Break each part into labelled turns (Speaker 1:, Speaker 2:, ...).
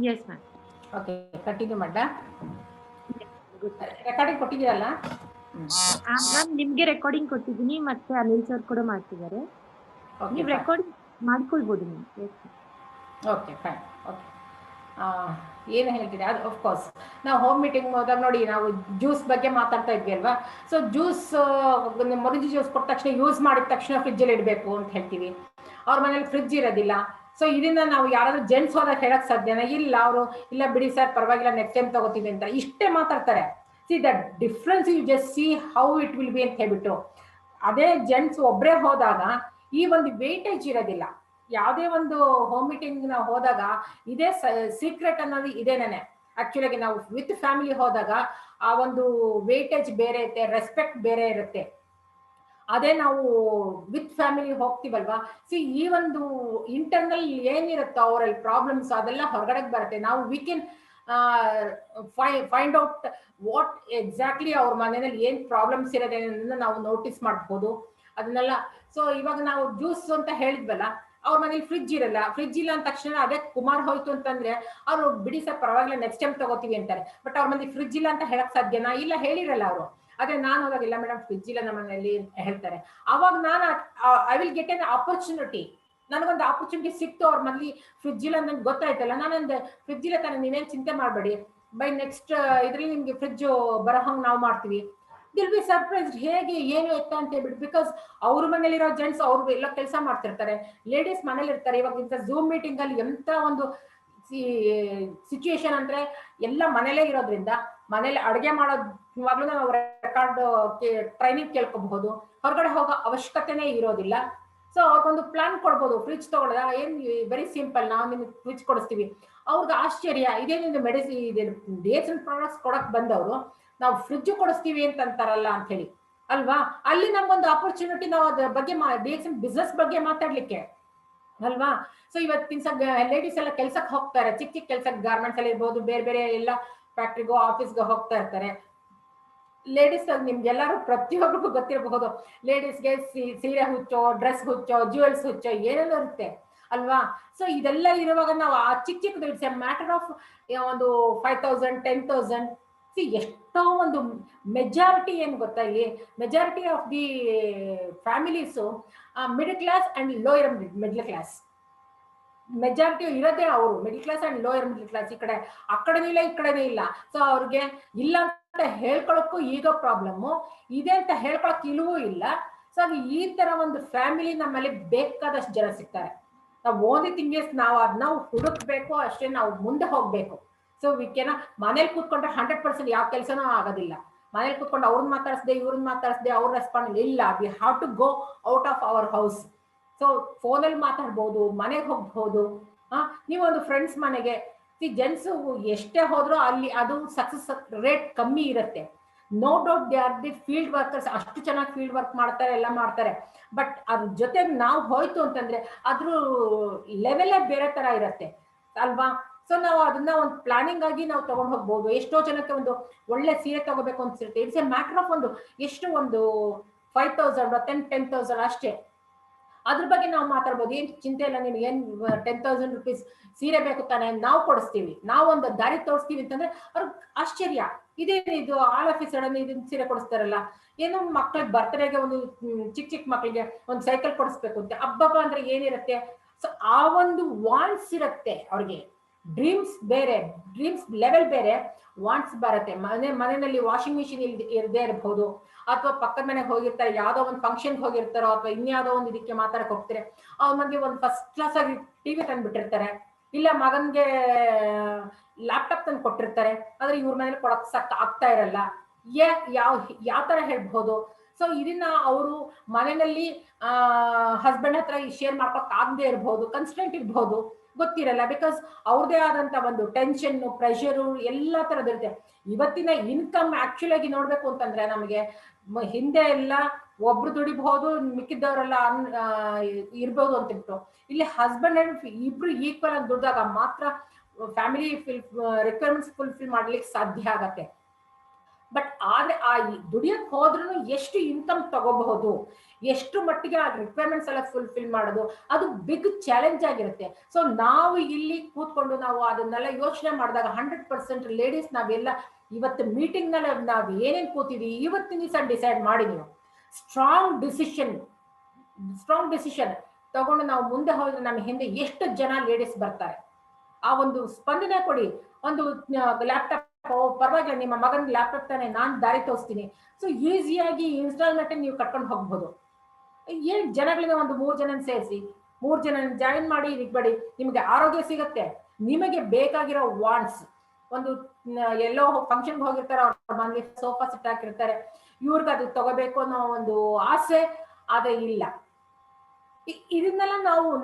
Speaker 1: Yes ma'am.
Speaker 2: Okay, continue ಮಾಡ್ಲಾ?
Speaker 1: Good ma'am.
Speaker 2: Recording ಕೊಟ್ಟಿದ್ದೀರಲ್ಲ?
Speaker 1: Ma'am ನಿಮ್ಗೆ recording ಕೊಟ್ಟಿದ್ದೀನಿ, ಮತ್ತೆ ಅನಿಲ್ ಸರ್ ಕೂಡ ಮಾಡ್ತಿದ್ದಾರೆ.
Speaker 2: ಓಕೆ
Speaker 1: ನೀವು
Speaker 2: ಫೈನ್.
Speaker 1: ರೆಕಾರ್ಡಿಂಗ್ ಮಾಡ್ಕೊಳ್ಬೋದು ma'am. Yes ma'am.
Speaker 2: Okay fine. Okay, ಏನು ಹೇಳ್ತೀನಿ, ಅದು ಅಫ್ಕೋರ್ಸ್ ನಾವು ಹೋಮ್ ಮೀಟಿಂಗ್ ಹೋದಾಗ ನೋಡಿ, ನಾವು ಜ್ಯೂಸ್ ಬಗ್ಗೆ ಮಾತಾಡ್ತಾ ಇದ್ವಿ ಅಲ್ವಾ. ಸೊ ಜ್ಯೂಸ್ ಮೊದಲು ಜ್ಯೂಸ್ ಕೊಟ್ಟ ತಕ್ಷಣ ಯೂಸ್ ಮಾಡಿದ ತಕ್ಷಣ ಫ್ರಿಜ್ಜಲ್ಲಿ ಇಡಬೇಕು ಅಂತ ಹೇಳ್ತೀವಿ. ಅವ್ರ ಮನೇಲಿ ಫ್ರಿಜ್ ಇರೋದಿಲ್ಲ. ಸೊ ಇದನ್ನ ನಾವು ಯಾರಾದ್ರೂ ಜೆಂಟ್ಸ್ ಹೋದಾಗ ಹೇಳಕ್ ಸಾಧ್ಯನಾ? ಇಲ್ಲ, ಅವರು ಇಲ್ಲ ಬಿಡಿ ಸರ್ ಪರವಾಗಿಲ್ಲ ನೆಕ್ಸ್ಟ್ ಟೈಮ್ ತಗೋತೀವಿ ಅಂತ ಇಷ್ಟೇ ಮಾತಾಡ್ತಾರೆ. See that difference, you just see how it will be ಅಂತ ಹೇಳ್ಬಿಟ್ಟು. ಅದೇ ಜೆಂಟ್ಸ್ ಒಬ್ಬರೇ ಹೋದಾಗ ಈ ಒಂದು ವೇಟೇಜ್ ಇರೋದಿಲ್ಲ. ಯಾವುದೇ ಒಂದು ಹೋಮ್ ಮೀಟಿಂಗ್ ನಾವು ಹೋದಾಗ ಇದೇ ಸೀಕ್ರೆಟ್ ಅನ್ನೋದು ಇದೇನೇನೆ. ಆಕ್ಚುಲಾಗಿ ನಾವು ವಿತ್ ಫ್ಯಾಮಿಲಿ ಹೋದಾಗ ಆ ಒಂದು ವೇಟೇಜ್ ಬೇರೆ ಇರುತ್ತೆ, ರೆಸ್ಪೆಕ್ಟ್ ಬೇರೆ ಇರುತ್ತೆ. ಅದೇ ನಾವು ವಿತ್ ಫ್ಯಾಮಿಲಿ ಹೋಗ್ತೀವಲ್ವಾ, ಸಿ ಈ ಒಂದು ಇಂಟರ್ನಲ್ ಏನಿರುತ್ತೋ ಅವರಲ್ಲಿ ಪ್ರಾಬ್ಲಮ್ಸ್ ಅದೆಲ್ಲ ಹೊರಗಡೆ ಬರುತ್ತೆ. ನಾವು we can find out what exactly ಅವ್ರ ಮನೆಯಲ್ಲಿ ಏನ್ ಪ್ರಾಬ್ಲಮ್ಸ್ ಇರೋದೇ ನಾವು ನೋಟಿಸ್ ಮಾಡ್ಬೋದು ಅದನ್ನೆಲ್ಲ. ಸೊ ಇವಾಗ ನಾವು ಜ್ಯೂಸ್ ಅಂತ ಹೇಳಿದ್ವಲ್ಲ, ಅವ್ರ ಮನೇಲಿ ಫ್ರಿಜ್ ಇರಲ್ಲ. ಫ್ರಿಜ್ ಇಲ್ಲ ಅಂದ ತಕ್ಷಣ ಅದೇ ಕುಮಾರ್ ಹೋಯ್ತು ಅಂತಂದ್ರೆ ಅವ್ರು ಬಿಡಿ ಸರ್ ಪರವಾಗಿಲ್ಲ ನೆಕ್ಸ್ಟ್ ಟೈಮ್ ತಗೋತೀವಿ ಅಂತಾರೆ. ಬಟ್ ಅವ್ರ ಮನೇಲಿ ಫ್ರಿಜ್ ಇಲ್ಲ ಅಂತ ಹೇಳಕ್ ಸಾಧ್ಯನಾ? ಇಲ್ಲ, ಹೇಳಿರಲ್ಲ ಅವರು. ಅದೇ ನಾನು ಹೋದಾಗ ಇಲ್ಲ ಮೇಡಮ್ ಫ್ರಿಜ್ ಇಲ್ಲ ನಮ್ಮ ಮನೆಯಲ್ಲಿ ಹೇಳ್ತಾರೆ. ಅವಾಗ ನಾನು I will get N opportunity. ನನಗೊಂದು ಆಪರ್ಚುನಿಟಿ ಸಿಕ್ತು. ಅವ್ರ ಮನೇಲಿ ಫ್ರಿಜ್ ಇಲ್ಲ ನನ್ಗೆ ಗೊತ್ತಾಯ್ತಲ್ಲ, ನಾನೊಂದು ಫ್ರಿಜ್ ಇಲ್ಲ ತಾನೆ, ನೀವೇನು ಚಿಂತೆ ಮಾಡಬೇಡಿ, ಬೈ ನೆಕ್ಸ್ಟ್ ಇದ್ರಲ್ಲಿ ನಿಮ್ಗೆ ಫ್ರಿಜ್ ಬರೋ ಹಂಗೆ ನಾವು ಮಾಡ್ತೀವಿ. ದಿಲ್ ಬಿ ಸರ್ಪ್ರೈಸ್ ಹೇಗೆ ಏನು ಎತ್ತ ಅಂತ ಹೇಳ್ಬಿಟ್ಟು. ಬಿಕಾಸ್ ಅವ್ರ ಮನೇಲಿರೋ ಜೆಂಟ್ಸ್ ಅವ್ರು ಎಲ್ಲ ಕೆಲಸ ಮಾಡ್ತಿರ್ತಾರೆ, ಲೇಡೀಸ್ ಮನೇಲಿ ಇರ್ತಾರೆ. ಇವಾಗ ಇಂಥ ಝೂಮ್ ಮೀಟಿಂಗ್ ಅಲ್ಲಿ ಎಂತ ಒಂದು ಸಿಚುಯೇಷನ್ ಅಂದ್ರೆ ಎಲ್ಲ ಮನೇಲೇ ಇರೋದ್ರಿಂದ ಮನೇಲಿ ಅಡುಗೆ ಮಾಡೋದ್ವಾಗ್ಲೂ ನಾವು ರೆಕಾರ್ಡ್ ಟ್ರೈನಿಂಗ್ ಕೇಳ್ಕೋಬಹುದು. ಹೊರಗಡೆ ಹೋಗೋ ಅವಶ್ಯಕತೆನೇ ಇರೋದಿಲ್ಲ. ಸೊ ಅವ್ರಿಗೊಂದು ಪ್ಲಾನ್ ಕೊಡ್ಬೋದು. ಫ್ರಿಜ್ ತಗೊಳ್ಳೋದ ಏನ್ ವೆರಿ ಸಿಂಪಲ್, ನಾವು ನಿಮ್ಗೆ ಫ್ರಿಜ್ ಕೊಡಿಸ್ತೀವಿ. ಅವ್ರಿಗೆ ಆಶ್ಚರ್ಯ, ಇದೇನಿದು ಡಿಎಸ್ಎಲ್ ಪ್ರಾಡಕ್ಟ್ಸ್ ಕೊಡಕ್ ಬಂದವರು ನಾವು ಫ್ರಿಜ್ ಕೊಡಿಸ್ತೀವಿ ಅಂತ ಅಂತಾರಲ್ಲ ಅಂತ ಹೇಳಿ ಅಲ್ವಾ. ಅಲ್ಲಿ ನಮ್ಗೊಂದು ಆಪರ್ಚುನಿಟಿ, ನಾವು ಅದ್ರ ಬಗ್ಗೆ ಡಿಎಸ್ಎಲ್ ಬಿಸ್ನೆಸ್ ಬಗ್ಗೆ ಮಾತಾಡ್ಲಿಕ್ಕೆ ಅಲ್ವಾ. ಸೊ ಇವತ್ತಿನ ಲೇಡೀಸ್ ಎಲ್ಲ ಕೆಲ್ಸಕ್ಕೆ ಹೋಗ್ತಾರೆ, ಚಿಕ್ಕ ಚಿಕ್ಕ ಕೆಲ್ಸಕ್ಕೆ ಗಾರ್ಮೆಂಟ್ಸ್ ಅಲ್ಲಿ ಇರ್ಬೋದು, ಬೇರೆ ಬೇರೆ ಎಲ್ಲ ಫ್ಯಾಕ್ಟ್ರಿಗೋ ಆಫೀಸ್ಗೆ ಹೋಗ್ತಾ ಇರ್ತಾರೆ. ಲೇಡೀಸ್ ನಿಮ್ಗೆಲ್ಲರೂ ಪ್ರತಿಯೊಬ್ಬರಿಗೂ ಗೊತ್ತಿರಬಹುದು, ಲೇಡೀಸ್ಗೆ ಸೀರೆ ಹುಚ್ಚೋ, ಡ್ರೆಸ್ ಹುಚ್ಚೋ, ಜ್ಯುವೆಲ್ಸ್ ಹುಚ್ಚೋ ಏನೆಲ್ಲ ಇರುತ್ತೆ ಅಲ್ವಾ. ಸೊ ಇದೆಲ್ಲ ಇರುವಾಗ ನಾವು ಆ ಚಿಕ್ಕ ಚಿಕ್ಕದು ಇಟ್ಸ್ ಎ ಮ್ಯಾಟರ್ ಆಫ್ ಒಂದು 5,000 10,000. ಸಿ ಎಷ್ಟೋ ಒಂದು ಮೆಜಾರಿಟಿ ಏನು ಗೊತ್ತಾ, ಇಲ್ಲಿ majority of the families middle class and lower middle class. Majority ಇರೋದೇ ಅವರು middle class and lower middle class. ಈ ಕಡೆ ಆ ಕಡೆನೂ ಇಲ್ಲ, ಈ ಕಡೆನೂ ಇಲ್ಲ. ಸೊ ಅವ್ರಿಗೆ ಇಲ್ಲ ಅಂತ ಹೇಳ್ಕೊಳಕ್ಕೂ ಈಗ ಪ್ರಾಬ್ಲಮ್ಮು ಇದೆ ಅಂತ ಹೇಳ್ಕೊಳಕ್ ಇಲ್ಲವೂ ಇಲ್ಲ. ಸೊ ಅದು ಈ ತರ ಒಂದು ಫ್ಯಾಮಿಲಿ ನಮ್ಮಲ್ಲಿ ಬೇಕಾದಷ್ಟು ಜನ ಸಿಗ್ತಾರೆ. ನಾವು ಓದಿ ತಿಂಗ್ಸ್ ನಾವು ಅದನ್ನ ಹುಡುಕ್ಬೇಕು ಅಷ್ಟೇ, ನಾವು ಮುಂದೆ ಹೋಗ್ಬೇಕು. ಸೊ ವಿಕೆನ ಮನೇಲಿ ಕೂತ್ಕೊಂಡ್ರೆ 100% ಯಾವ ಕೆಲಸನೂ ಆಗೋದಿಲ್ಲ. ಮನೇಲಿ ಕೂತ್ಕೊಂಡು ಅವ್ರನ್ನ ಮಾತಾಡಿಸ್ದೆ ಇವ್ರನ್ನ ಮಾತಾಡಿಸ್ದೆ ಅವ್ರ ರೆಸ್ಪಾಂಡ್ ಇಲ್ಲ. We have to go out of our house. So ಫೋನಲ್ಲಿ ಮಾತಾಡ್ಬೋದು, ಮನೆಗೆ ಹೋಗ್ಬಹುದು. ನೀವೊಂದು ಫ್ರೆಂಡ್ಸ್ ಮನೆಗೆ, ಜೆಂಟ್ಸ್ ಎಷ್ಟೇ ಹೋದ್ರೂ ಅಲ್ಲಿ ಅದು ಸಕ್ಸಸ್ ರೇಟ್ ಕಮ್ಮಿ ಇರುತ್ತೆ. No doubt they are the field workers, ಅಷ್ಟು ಚೆನ್ನಾಗಿ ಫೀಲ್ಡ್ ವರ್ಕ್ ಮಾಡ್ತಾರೆ, ಎಲ್ಲ ಮಾಡ್ತಾರೆ. ಬಟ್ ಅದ್ರ ಜೊತೆಗೆ ನಾವು ಹೋಯ್ತು ಅಂತಂದ್ರೆ ಅದ್ರ ಲೆವೆಲೇ ಬೇರೆ ತರ ಇರತ್ತೆ ಅಲ್ವಾ. ಸೊ ನಾವು ಅದನ್ನ ಒಂದು ಪ್ಲಾನಿಂಗ್ ಆಗಿ ನಾವು ತಗೊಂಡು ಹೋಗ್ಬೋದು. ಎಷ್ಟೋ ಜನಕ್ಕೆ ಒಂದು ಒಳ್ಳೆ ಸೀರೆ ತಗೋಬೇಕು ಅನ್ಸಿರುತ್ತೆ. ಇಟ್ಸ್ ಎ ಮ್ಯಾಟರ್ ಆಫ್ ಒಂದು ಎಷ್ಟು ಒಂದು 5,000 10,000 ಅಷ್ಟೇ. ಅದ್ರ ಬಗ್ಗೆ ನಾವು ಮಾತಾಡ್ಬೋದು. ಏನ್ ಚಿಂತೆ ಇಲ್ಲ, ನಿಮ್ಗೆ ಏನ್ 10,000 rupees ಸೀರೆ ಬೇಕು ತಾನೆ, ನಾವು ಕೊಡಿಸ್ತೀವಿ, ನಾವು ಒಂದು ದಾರಿ ತೋರಿಸ್ತೀವಿ ಅಂತಂದ್ರೆ ಅವ್ರಿಗೆ ಆಶ್ಚರ್ಯ. ಇದೇನಿದು ಆಲ್ ಆಫ್ ಸಡನ್ ಇದನ್ನ ಸೀರೆ ಕೊಡಿಸ್ತಾರಲ್ಲ. ಏನು ಮಕ್ಳಿಗೆ ಬರ್ತಡೆಗೆ ಒಂದು ಚಿಕ್ಕ ಚಿಕ್ಕ ಮಕ್ಳಿಗೆ ಒಂದು ಸೈಕಲ್ ಕೊಡಿಸ್ಬೇಕು ಅಂತ ಹಬ್ಬ ಅಂದ್ರೆ ಏನಿರುತ್ತೆ. ಸೊ ಆ ಒಂದು ವಾಂಟ್ಸ್ ಇರುತ್ತೆ ಅವ್ರಿಗೆ. ಡ್ರೀಮ್ಸ್ ಬೇರೆ, ಡ್ರೀಮ್ಸ್ ಲೆವೆಲ್ ಬೇರೆ, ವಾಂಟ್ಸ್ ಬರುತ್ತೆ. ಮನೆಯಲ್ಲಿ ವಾಷಿಂಗ್ ಮಿಷಿನ್ ಇರದೇ ಇರಬಹುದು, ಅಥವಾ ಪಕ್ಕದ ಮನೆಗೆ ಹೋಗಿರ್ತಾರೆ, ಯಾವ್ದೋ ಒಂದು ಫಂಕ್ಷನ್ಗೆ ಹೋಗಿರ್ತಾರೋ, ಅಥವಾ ಇನ್ಯಾವುದೋ ಒಂದು ಇದಕ್ಕೆ ಮಾತಾಡಕ್ ಹೋಗ್ತಾರೆ. ಅವ್ರ ಮನೆಗೆ ಒಂದು ಫಸ್ಟ್ ಕ್ಲಾಸ್ ಆಗಿ ಟಿವಿ ತಂದ್ಬಿಟ್ಟಿರ್ತಾರೆ, ಇಲ್ಲ ಮಗನ್ಗೆ ಲ್ಯಾಪ್ಟಾಪ್ ತಂದು ಕೊಟ್ಟಿರ್ತಾರೆ. ಆದ್ರೆ ಇವ್ರ ಮನೇಲಿ ಕೊಡಕ್ ಆಗ್ತಾ ಇರಲ್ಲ. ಯಾವ ಯಾವ ತರ ಹೇಳ್ಬಹುದು. ಸೊ ಇದನ್ನ ಅವರು ಮನೆಯಲ್ಲಿ ಹಸ್ಬೆಂಡ್ ಹತ್ರ ಶೇರ್ ಮಾಡ್ಕೊಕ್ ಆಗದೆ ಇರಬಹುದು, ಕನ್ಸ್ಟೆಂಟ್ ಇರಬಹುದು, ಗೊತ್ತಿರಲ್ಲ. ಬಿಕಾಸ್ ಅವ್ರದೇ ಆದಂತ ಒಂದು ಟೆನ್ಷನ್, ಪ್ರೆಷರು ಎಲ್ಲ ತರದಿರುತ್ತೆ. ಇವತ್ತಿನ ಇನ್ಕಮ್ ಆಕ್ಚುಲ್ ಆಗಿ ನೋಡ್ಬೇಕು ಅಂತಂದ್ರೆ ನಮಗೆ ಹಿಂದೆ ಎಲ್ಲ ಒಬ್ರು ದುಡಿಬಹುದು, ಮಿಕ್ಕಿದ್ದವರೆಲ್ಲ ಇರ್ಬೋದು ಅಂತಿಬಿಟ್ಟು. ಇಲ್ಲಿ ಹಸ್ಬೆಂಡ್ ಅಂಡ್ ಇಬ್ರು ಈಕ್ವಲ್ ಆಗಿ ದುಡ್ದಾಗ ಮಾತ್ರ ಫ್ಯಾಮಿಲಿ ರಿಕ್ವೈರ್ಮೆಂಟ್ಸ್ ಫುಲ್ಫಿಲ್ ಮಾಡ್ಲಿಕ್ಕೆ ಸಾಧ್ಯ ಆಗತ್ತೆ. ಬಟ್ ಆದ್ರೆ ಆ ದುಡಿಯಕ್ ಹೋದ್ರೂ ಎಷ್ಟು ಇನ್ಕಮ್ ತಗೋಬಹುದು, ಎಷ್ಟು ಮಟ್ಟಿಗೆ ಆ ರಿಕ್ವೈರ್ಮೆಂಟ್ಸ್ ಎಲ್ಲ ಫುಲ್ಫಿಲ್ ಮಾಡೋದು, ಅದು ಬಿಗ್ ಚಾಲೆಂಜ್ ಆಗಿರುತ್ತೆ. ಸೊ ನಾವು ಇಲ್ಲಿ ಕೂತ್ಕೊಂಡು ನಾವು ಅದನ್ನೆಲ್ಲ ಯೋಚನೆ ಮಾಡಿದಾಗ 100% ಲೇಡೀಸ್ ನಾವೆಲ್ಲ ಇವತ್ತು ಮೀಟಿಂಗ್ ನಲ್ಲಿ ನಾವು ಏನೇನ್ ಕೂತಿದೀವಿ ಇವತ್ತಿನ ದಿವಸ ಡಿಸೈಡ್ ಮಾಡಿ ನೀವು ಸ್ಟ್ರಾಂಗ್ ಡಿಸಿಷನ್ ತಗೊಂಡು ನಾವು ಮುಂದೆ ಹೋದ್ರೆ ನಮ್ಮ ಹಿಂದೆ ಎಷ್ಟು ಜನ ಲೇಡೀಸ್ ಬರ್ತಾರೆ. ಆ ಒಂದು ಸ್ಪಂದನೆ ಕೊಡಿ. ಒಂದು ಲ್ಯಾಪ್ಟಾಪ್ ಪರವಾಗಿಲ್ಲ, ನಿಮ್ಮ ಮಗನ ಲ್ಯಾಪ್ಟಾಪ್ ತಾನೆ, ನಾನು ದಾರಿ ತೋರಿಸ್ತೀನಿ. ಸೊ ಈಸಿಯಾಗಿ ಇನ್ಸ್ಟಾಲ್ಮೆಂಟ್ ನೀವು ಕಟ್ಕೊಂಡು ಹೋಗ್ಬೋದು. ಏನ್ ಜನಗಳಿಂದ ಒಂದು 3 ಜನ ಸೇರಿಸಿ 3 ಜನ ಜಾಯಿನ್ ಮಾಡಿ ಇಟ್ಬೇಡಿ, ನಿಮ್ಗೆ ಆರೋಗ್ಯ ಸಿಗುತ್ತೆ. ನಿಮಗೆ ಬೇಕಾಗಿರೋ ವಾಂಟ್ಸ್, ಒಂದು ಎಲ್ಲೋ ಫಂಕ್ಷನ್ಗೆ ಹೋಗಿರ್ತಾರೆ, ಅವ್ರ ಮನೇಲಿ ಸೋಫಾ ಸೆಟ್ ಹಾಕಿರ್ತಾರೆ, ಇವ್ರಿಗೆ ಅದು ತಗೋಬೇಕು ಅನ್ನೋ ಒಂದು ಆಸೆ ಅದೇ ಇಲ್ಲ. ಇದನ್ನೆಲ್ಲ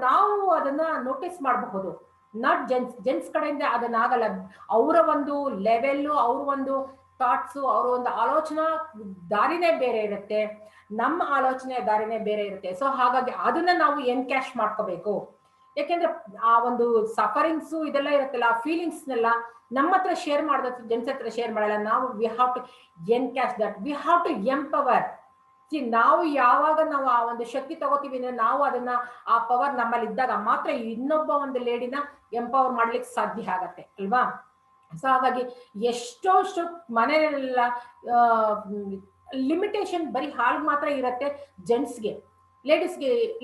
Speaker 2: ನಾವು ಅದನ್ನ ನೋಟಿಸ್ ಮಾಡಬಹುದು. ನಾಟ್ ಜೆಂಟ್ಸ್ ಕಡೆಯಿಂದ ಅದನ್ನ ಆಗಲ್ಲ. ಅವರ ಒಂದು ಲೆವೆಲ್, ಅವ್ರ ಒಂದು ಥಾಟ್ಸ್, ಅವರ ಒಂದು ಆಲೋಚನಾ ದಾರಿನೇ ಬೇರೆ ಇರುತ್ತೆ, ನಮ್ಮ ಆಲೋಚನೆ ದಾರಿನೇ ಬೇರೆ ಇರುತ್ತೆ. ಸೊ ಹಾಗಾಗಿ ಅದನ್ನ ನಾವು ಎನ್ಕ್ಯಾಶ್ ಮಾಡ್ಕೋಬೇಕು. ಯಾಕೆಂದ್ರೆ ಆ ಒಂದು ಸಫರಿಂಗ್ಸ್ ಇದೆಲ್ಲ ಇರುತ್ತಲ್ಲ, ಆ ಫೀಲಿಂಗ್ಸ್ನೆಲ್ಲ ನಮ್ಮ ಹತ್ರ ಶೇರ್ ಮಾಡೋದು ಜೆಂಟ್ಸ್ ಹತ್ರ ಶೇರ್ ಮಾಡಲ್ಲ. ನಾವು we have to encash that, we have to empower. ನಾವು ಯಾವಾಗ ನಾವು ಆ ಒಂದು ಶಕ್ತಿ ತಗೋತೀವಿ ಅಂದ್ರೆ ನಾವು ಅದನ್ನ ಆ ಪವರ್ ನಮ್ಮಲ್ಲಿ ಇದ್ದಾಗ ಮಾತ್ರ ಇನ್ನೊಬ್ಬ ಒಂದು ಲೇಡಿನ ಎಂಪವರ್ ಮಾಡ್ಲಿಕ್ಕೆ ಸಾಧ್ಯ ಆಗತ್ತೆ ಅಲ್ವಾ. ಸೊ ಹಾಗಾಗಿ ಎಷ್ಟೋಷ್ಟು ಮನೆಯಲ್ಲ ಲಿಮಿಟೇಷನ್ ಬರೀ ಹಾಲ್ ಮಾತ್ರ ಇರತ್ತೆ ಜೆಂಟ್ಸ್ಗೆ.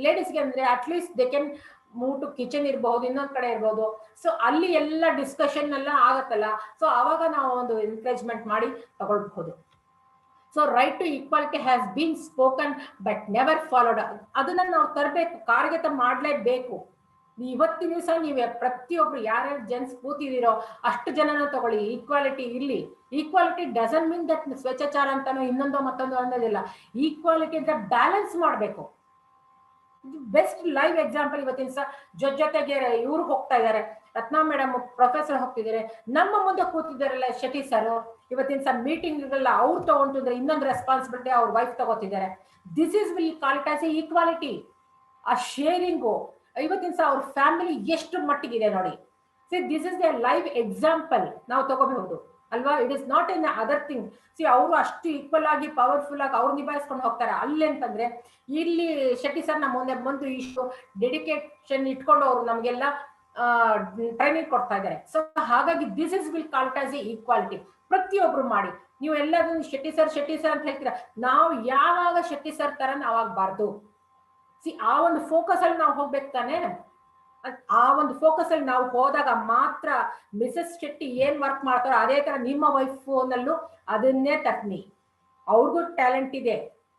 Speaker 2: ಲೇಡೀಸ್ಗೆ ಅಂದ್ರೆ at least they can move to kitchen ಇರ್ಬಹುದು, ಇನ್ನೊಂದ್ ಕಡೆ ಇರ್ಬೋದು. ಸೊ ಅಲ್ಲಿ ಎಲ್ಲ ಡಿಸ್ಕಷನ್ ಎಲ್ಲ ಆಗತ್ತಲ್ಲ. ಸೊ ಅವಾಗ ನಾವು ಒಂದು ಎನ್ಕರೇಜ್ಮೆಂಟ್ ಮಾಡಿ ತಗೊಳ್ಬಹುದು. So right to equality has been spoken but never followed. ಅದನ್ನ ನಾವು ತರಬೇಕು, ಕಾರ್ಯಗತ ಮಾಡಲೇಬೇಕು. ಇವತ್ತಿನ ದಿವಸ ನೀವೇ ಪ್ರತಿಯೊಬ್ರು ಯಾರ್ಯಾರು ಜೆಂಟ್ಸ್ ಕೂತಿದಿರೋ ಅಷ್ಟು ಜನನ ತಗೊಳ್ಳಿ, ಈಕ್ವಾಲಿಟಿ ಇರ್ಲಿ. ಈಕ್ವಾಲಿಟಿ ಡಸನ್ ಮೀನ್ ದಟ್ ಸ್ವಚ್ಛಾಚಾರ ಅಂತಾನೋ ಇನ್ನೊಂದು ಮತ್ತೊಂದು ಅನ್ನೋದಿಲ್ಲ. ಈಕ್ವಾಲಿಟಿ ಅಂತ ಬ್ಯಾಲೆನ್ಸ್ ಮಾಡಬೇಕು. ಬೆಸ್ಟ್ ಲೈವ್ ಎಕ್ಸಾಂಪಲ್ ಇವತ್ತಿನ ದಿವಸ ಜೊತೆಗೆ ಇವ್ರು ಹೋಗ್ತಾ ಇದ್ದಾರೆ, ರತ್ನಾ ಮೇಡಮ್ ಪ್ರೊಫೆಸರ್ ಹೋಗ್ತಿದ್ದಾರೆ, ನಮ್ಮ ಮುಂದೆ ಕೂತಿದ್ದಾರಲ್ಲ ಶೆಟ್ಟಿ ಸರ್, ಇವತ್ತಿನ ಮೀಟಿಂಗ್ಗೆಲ್ಲ ಅವ್ರು ತಗೊಂಡಿದ್ರೆ ಇನ್ನೊಂದು ರೆಸ್ಪಾನ್ಸಿಬಿಲಿಟಿ ಅವ್ರ ವೈಫ್ ತಗೋತಿದ್ದಾರೆ. This is will call it as a equality. ಆ ಶೇರಿಂಗು ಇವತ್ತಿನ ಅವ್ರ ಫ್ಯಾಮಿಲಿ ಎಷ್ಟು ಮಟ್ಟಿಗಿದೆ ನೋಡಿ. See this is a live example ನಾವು ತಗೋಬಹುದು ಅಲ್ವಾ. It is not in other thing. See ಅವರು ಅಷ್ಟು ಈಕ್ವಲ್ ಆಗಿ ಪವರ್ಫುಲ್ ಆಗಿ ಅವ್ರು ನಿಭಾಯಿಸ್ಕೊಂಡು ಹೋಗ್ತಾರೆ. ಅಲ್ಲಿ ಅಂತಂದ್ರೆ ಇಲ್ಲಿ ಶೆಟ್ಟಿ ಸರ್ ನಮ್ಮ ಮುಂದೆ ಬಂದು ಇಷ್ಟು ಡೆಡಿಕೇಶನ್ ಇಟ್ಕೊಂಡು ಅವರು ನಮ್ಗೆಲ್ಲ ಟ್ರೈನಿಂಗ್ ಕೊಡ್ತಾ ಇದ್ದಾರೆ. ಸೊ ಹಾಗಾಗಿ this is will call it as a equality. ಪ್ರತಿಯೊಬ್ರು ಮಾಡಿ. ನೀವು ಎಲ್ಲದನ್ನು ಶೆಟ್ಟಿ ಸರ್ ಅಂತ ಹೇಳ್ತೀರಾ, ನಾವು ಯಾವಾಗ ಶೆಟ್ಟಿ ಸರ್ ತರ ನಾವಾಗಬಾರ್ದು. ಸಿ ಆ ಒಂದು ಫೋಕಸ್ ಅಲ್ಲಿ ನಾವು ಹೋಗ್ಬೇಕು ತಾನೆ. ಆ ಒಂದು ಫೋಕಸ್ ಅಲ್ಲಿ ನಾವು ಹೋದಾಗ ಮಾತ್ರ ಮಿಸಸ್ ಶೆಟ್ಟಿ ಏನ್ ವರ್ಕ್ ಮಾಡ್ತಾರೋ ಅದೇ ತರ ನಿಮ್ಮ ವೈಫ್ ನಲ್ಲೂ ಅದನ್ನೇ ತರ್ನಿ. ಅವ್ರಿಗೂ ಟ್ಯಾಲೆಂಟ್ ಇದೆ,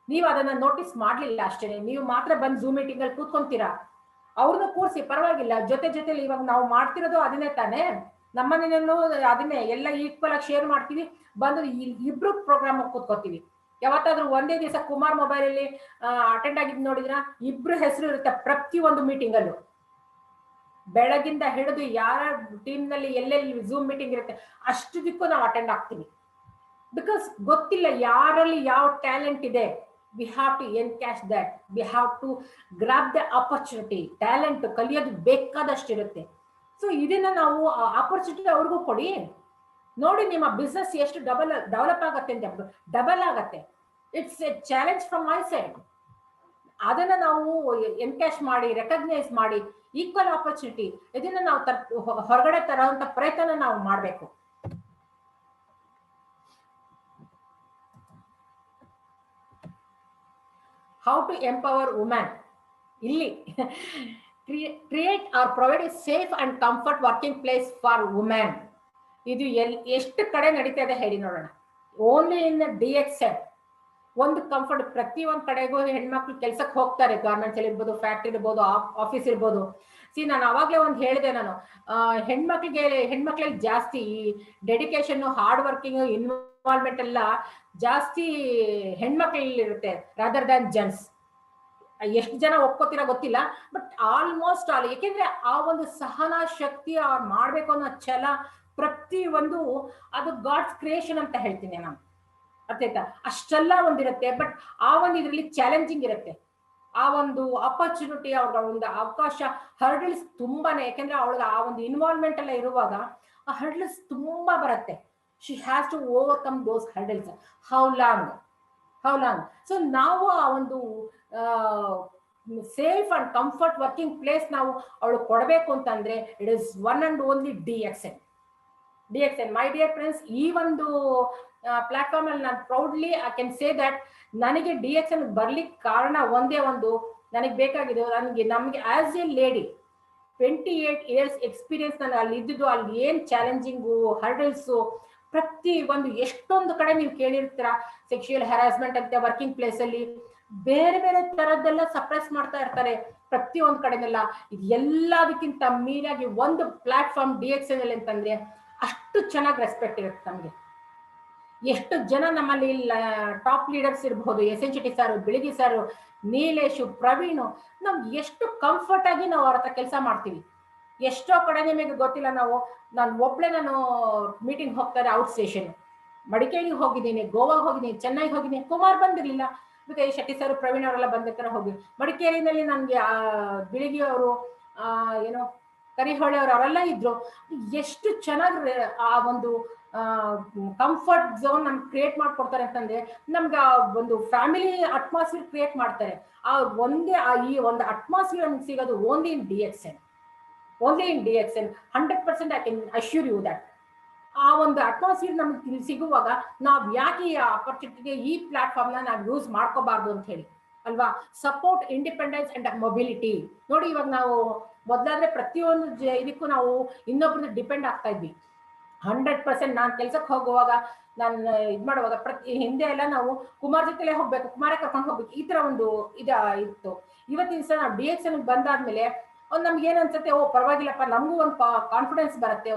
Speaker 2: ನೀವು ಅದನ್ನ ನೋಟಿಸ್ ಮಾಡ್ಲಿಲ್ಲ ಅಷ್ಟೇ. ನೀವು ಮಾತ್ರ ಬಂದು ಝೂಮ್ ಮೀಟಿಂಗ್ ಅಲ್ಲಿ ಕೂತ್ಕೊಂತೀರಾ. ಅವ್ರನ್ನ ಕೂರಿಸಿ ಪರವಾಗಿಲ್ಲ, ಜೊತೆಲಿ ಇವಾಗ ನಾವು ಮಾಡ್ತಿರೋದು ಅದನ್ನೇ ತಾನೆ. ನಮ್ಮನೇನೂ ಅದನ್ನೇ ಎಲ್ಲ ಈಕ್ವಲ್ ಆಗಿ ಶೇರ್ ಮಾಡ್ತೀವಿ. ಬಂದು ಇಬ್ರು ಪ್ರೋಗ್ರಾಮ್ ಕೂತ್ಕೋತೀವಿ. ಯಾವತ್ತಾದ್ರೂ ಒಂದೇ ದಿವಸ ಕುಮಾರ್ ಮೊಬೈಲ್ ಅಲ್ಲಿ ಅಟೆಂಡ್ ಆಗಿದ್ ನೋಡಿದ್ರ ಇಬ್ರು ಹೆಸರು ಇರುತ್ತೆ ಪ್ರತಿ ಒಂದು ಮೀಟಿಂಗ್ ಅಲ್ಲೂ. ಬೆಳಗಿಂದ ಹಿಡಿದು ಯಾರ ಟೀಮ್ ನಲ್ಲಿ ಎಲ್ಲೆಲ್ಲಿ ಝೂಮ್ ಮೀಟಿಂಗ್ ಇರುತ್ತೆ ಅಷ್ಟು ದಿಕ್ಕೂ ನಾವು ಅಟೆಂಡ್ ಆಗ್ತೀವಿ. ಬಿಕಾಸ್ ಗೊತ್ತಿಲ್ಲ ಯಾರಲ್ಲಿ ಯಾವ ಟ್ಯಾಲೆಂಟ್ ಇದೆ. We have to encash that, we have to grab the opportunity. Talent ಕಲಿಯೋದು ಬೇಕಾದಷ್ಟಿರುತ್ತೆ. ಸೊ ಇದನ್ನ ನಾವು ಆಪರ್ಚುನಿಟಿ ಅವ್ರಿಗೂ ಕೊಡಿ. ನೋಡಿ ನಿಮ್ಮ ಬಿಸ್ನೆಸ್ ಎಷ್ಟು ಡೆವಲಪ್ ಆಗತ್ತೆ ಅಂತ. ಡಬಲ್ ಆಗತ್ತೆ. It's A challenge from my side. ಅದನ್ನ ನಾವು ಎನ್ಕ್ಯಾಶ್ ಮಾಡಿ, ರೆಕಗ್ನೈಸ್ ಮಾಡಿ, ಈಕ್ವಲ್ ಆಪರ್ಚುನಿಟಿ ಇದನ್ನ ನಾವು ಹೊರಗಡೆ ತರುವಂತ ಪ್ರಯತ್ನ ನಾವು ಮಾಡಬೇಕು. How to empower women. ಇಲ್ಲಿ create or provide a safe and comfort working place for women. ಇದು ಎಷ್ಟು ಕಡೆ ನಡೀತಾ ಇದೆ ಹೇಳಿ ನೋಡೋಣ. ಓನ್ಲಿ ಇನ್ DXM ಒಂದು ಕಂಫರ್ಟ್. ಪ್ರತಿ ಒಂದ್ ಕಡೆಗೂ ಹೆಣ್ಮಕ್ಳು ಕೆಲ್ಸಕ್ಕೆ ಹೋಗ್ತಾರೆ. ಗಾರ್ಮೆಂಟ್ಸ್ ಅಲ್ಲಿ ಇರ್ಬೋದು, ಫ್ಯಾಕ್ಟ್ರಿ ಇರ್ಬೋದು, ಆಫೀಸ್ ಇರ್ಬೋದು. ನಾನು ಅವಾಗ್ಲೇ ಒಂದು ಹೇಳಿದೆ, ನಾನು ಹೆಣ್ಮಕ್ಳಲ್ಲಿ ಜಾಸ್ತಿ ಈ ಡೆಡಿಕೇಶನ್, ಹಾರ್ಡ್ ವರ್ಕಿಂಗ್, ಇನ್ವಾಲ್ವ್ಮೆಂಟ್ ಎಲ್ಲ ಜಾಸ್ತಿ ಹೆಣ್ಮಕ್ಳಲ್ಲಿ ಇರುತ್ತೆ ರಾದರ್ ದ್ಯಾನ್ ಜೆಂಟ್ಸ್. ಎಷ್ಟು ಜನ ಒಪ್ಕೋತೀರಾ ಗೊತ್ತಿಲ್ಲ, ಬಟ್ ಆಲ್ಮೋಸ್ಟ್ ಆಲ್. ಯಾಕೆಂದ್ರೆ ಆ ಒಂದು ಸಹನಾ ಶಕ್ತಿ ಅವ್ರು ಮಾಡ್ಬೇಕು ಅನ್ನೋ ಛಲ ಪ್ರತಿ ಒಂದು ಅದು ಗಾಡ್ಸ್ ಕ್ರಿಯೇಷನ್ ಅಂತ ಹೇಳ್ತೀನಿ ನಾನು. ಅರ್ಥಾಯ್ತಾ? ಅಷ್ಟೆಲ್ಲ ಒಂದಿರುತ್ತೆ. ಬಟ್ ಆ ಒಂದು ಇದರಲ್ಲಿ ಚಾಲೆಂಜಿಂಗ್ ಇರುತ್ತೆ. ಆ ಒಂದು ಆಪರ್ಚುನಿಟಿ, ಅವ್ರ ಒಂದು ಅವಕಾಶ, ಹರ್ಡಲ್ಸ್ ತುಂಬಾನೇ. ಯಾಕೆಂದ್ರೆ ಅವಳಿಗೆ ಆ ಒಂದು ಇನ್ವಾಲ್ವ್ಮೆಂಟ್ ಎಲ್ಲ ಇರುವಾಗ ಆ ಹರ್ಡಲ್ಸ್ ತುಂಬಾ ಬರುತ್ತೆ. She has to overcome those hurdles. How long. So ನಾವು ಆ ಒಂದು safe and comfort working place ನಾವು ಅವಳು ಕೊಡಬೇಕು ಅಂತಂದ್ರೆ it is one and only DXN. My dear friends, ಈ ಒಂದು ಪ್ಲಾಟ್ಫಾರ್ಮ್ ಅಲ್ಲಿ ನಾನು proudly I can say that ನನಗೆ DXN ಬರ್ಲಿಕ್ಕೆ ಕಾರಣ ಒಂದೇ ಒಂದು, ನನಗೆ ಬೇಕಾಗಿದೆ ನಮಗೆ as a lady 28 years experience ನಾನು ಅಲ್ಲಿ ಇದ್ದಿದ್ದು, ಅಲ್ಲಿ ಏನ್ ಚಾಲೆಂಜಿಂಗು ಹರ್ಡಲ್ಸು ಪ್ರತಿ ಒಂದು ಎಷ್ಟೊಂದು ಕಡೆ ನೀವು ಕೇಳಿರ್ತೀರ ಸೆಕ್ಷುಯಲ್ ಹರಾಸ್ಮೆಂಟ್ ಅಂತ ವರ್ಕಿಂಗ್ ಪ್ಲೇಸ್ ಅಲ್ಲಿ ಬೇರೆ ಬೇರೆ ತರದ್ದೆಲ್ಲ ಸಪ್ರೆಸ್ ಮಾಡ್ತಾ ಇರ್ತಾರೆ ಪ್ರತಿಯೊಂದು ಕಡೆನೆಲ್ಲ. ಇದು ಎಲ್ಲದಕ್ಕಿಂತ ಮೀರಾಗಿ ಒಂದು ಪ್ಲಾಟ್ಫಾರ್ಮ್ DXN ಅಲ್ಲಿ ಅಂತಂದ್ರೆ ಅಷ್ಟು ಚೆನ್ನಾಗಿ ರೆಸ್ಪೆಕ್ಟ್ ಇರುತ್ತೆ ನಮಗೆ. ಎಷ್ಟು ಜನ ನಮ್ಮಲ್ಲಿ ಟಾಪ್ ಲೀಡರ್ಸ್ ಇರಬಹುದು, SNCT ಸರ್, ಬಿಳಿಗಿ ಸರ್, ನೀಲೇಶು, ಪ್ರವೀಣು, ನಮ್ಗೆ ಎಷ್ಟು ಕಂಫರ್ಟ್ ಆಗಿ ನಾವು ಅವ್ರ ಹತ್ರ ಕೆಲಸ ಮಾಡ್ತೀವಿ. ಎಷ್ಟೋ ಕಡೆ ನಿಮಗೆ ಗೊತ್ತಿಲ್ಲ, ನಾನು ಮೀಟಿಂಗ್ ಹೋಗ್ತಾರೆ ಔಟ್ ಸ್ಟೇಷನ್, ಮಡಿಕೇರಿಗೆ ಹೋಗಿದ್ದೀನಿ, ಗೋವಾಗೆ ಹೋಗಿದ್ದೀನಿ, ಚೆನ್ನೈಗೆ ಹೋಗಿದ್ದೀನಿ, ಕುಮಾರ್ ಬಂದಿರಲಿಲ್ಲ, ಮತ್ತೆ ಶೆಟ್ಟಿ ಸರ್, ಪ್ರವೀಣ್ ಅವರೆಲ್ಲ ಬಂದಿರ್ತಾರೆ ಹೋಗಿ. ಮಡಿಕೇರಿನಲ್ಲಿ ನನಗೆ ಬಿಳಿಗಿ ಅವರು ಏನೋ ಕರಿಹೊಳೆ ಅವರೆಲ್ಲ ಇದ್ರು. ಎಷ್ಟು ಚೆನ್ನಾಗಿ ಆ ಒಂದು ಕಂಫರ್ಟ್ ಝೋನ್ ನಮ್ಗೆ ಕ್ರಿಯೇಟ್ ಮಾಡ್ಕೊಡ್ತಾರೆ ಅಂತಂದ್ರೆ ನಮ್ಗೆ ಆ ಒಂದು ಫ್ಯಾಮಿಲಿ ಅಟ್ಮಾಸ್ಫಿಯರ್ ಕ್ರಿಯೇಟ್ ಮಾಡ್ತಾರೆ. ಈ ಒಂದು ಅಟ್ಮಾಸ್ಫಿಯರ್ ನಮ್ಗೆ ಸಿಗೋದು only in DXN. 100% I can assure you that. ಆ ಒಂದು ಅಟ್ಮಾಸ್ಫಿಯರ್ ನಮ್ಗೆ ಸಿಗುವಾಗ ನಾವು ಯಾಕೆ ಈ ಆಪರ್ಚುನಿಟಿಗೆ ಈ ಪ್ಲಾಟ್ಫಾರ್ಮ್ನ ನಾವು ಯೂಸ್ ಮಾಡ್ಕೋಬಾರ್ದು ಅಂತ ಹೇಳಿ ಅಲ್ವಾ. Support independence and mobility. ನೋಡಿ, ಇವಾಗ ನಾವು ಮೊದಲಾದ್ರೆ ಪ್ರತಿಯೊಂದು ಇದಕ್ಕೂ ನಾವು ಇನ್ನೊಬ್ರನ್ನ ಡಿಪೆಂಡ್ ಆಗ್ತಾ ಇದ್ವಿ. 100% ನಾನು ಕೆಲ್ಸಕ್ಕೆ ಹೋಗುವಾಗ, ನಾನು ಮಾಡುವಾಗ ಹಿಂದೆ ಎಲ್ಲ ನಾವು ಕುಮಾರ್ ಜೊತೆಲೆ ಹೋಗ್ಬೇಕು, ಕುಮಾರೇ ಕರ್ಕೊಂಡು ಹೋಗ್ಬೇಕು, ಈ ತರ ಒಂದು ಇತ್ತು. ಇವತ್ತಿನ ದಿವಸ ನಾವು DXN ಬಂದಾದ್ಮೇಲೆ ನಮ್ಗೆ ಏನ್ ಅನ್ಸುತ್ತೆ, ಪರವಾಗಿಲ್ಲಪ್ಪ, ನಮಗೂ ಒಂದು ಕಾನ್ಫಿಡೆನ್ಸ್ ಬರುತ್ತೆ,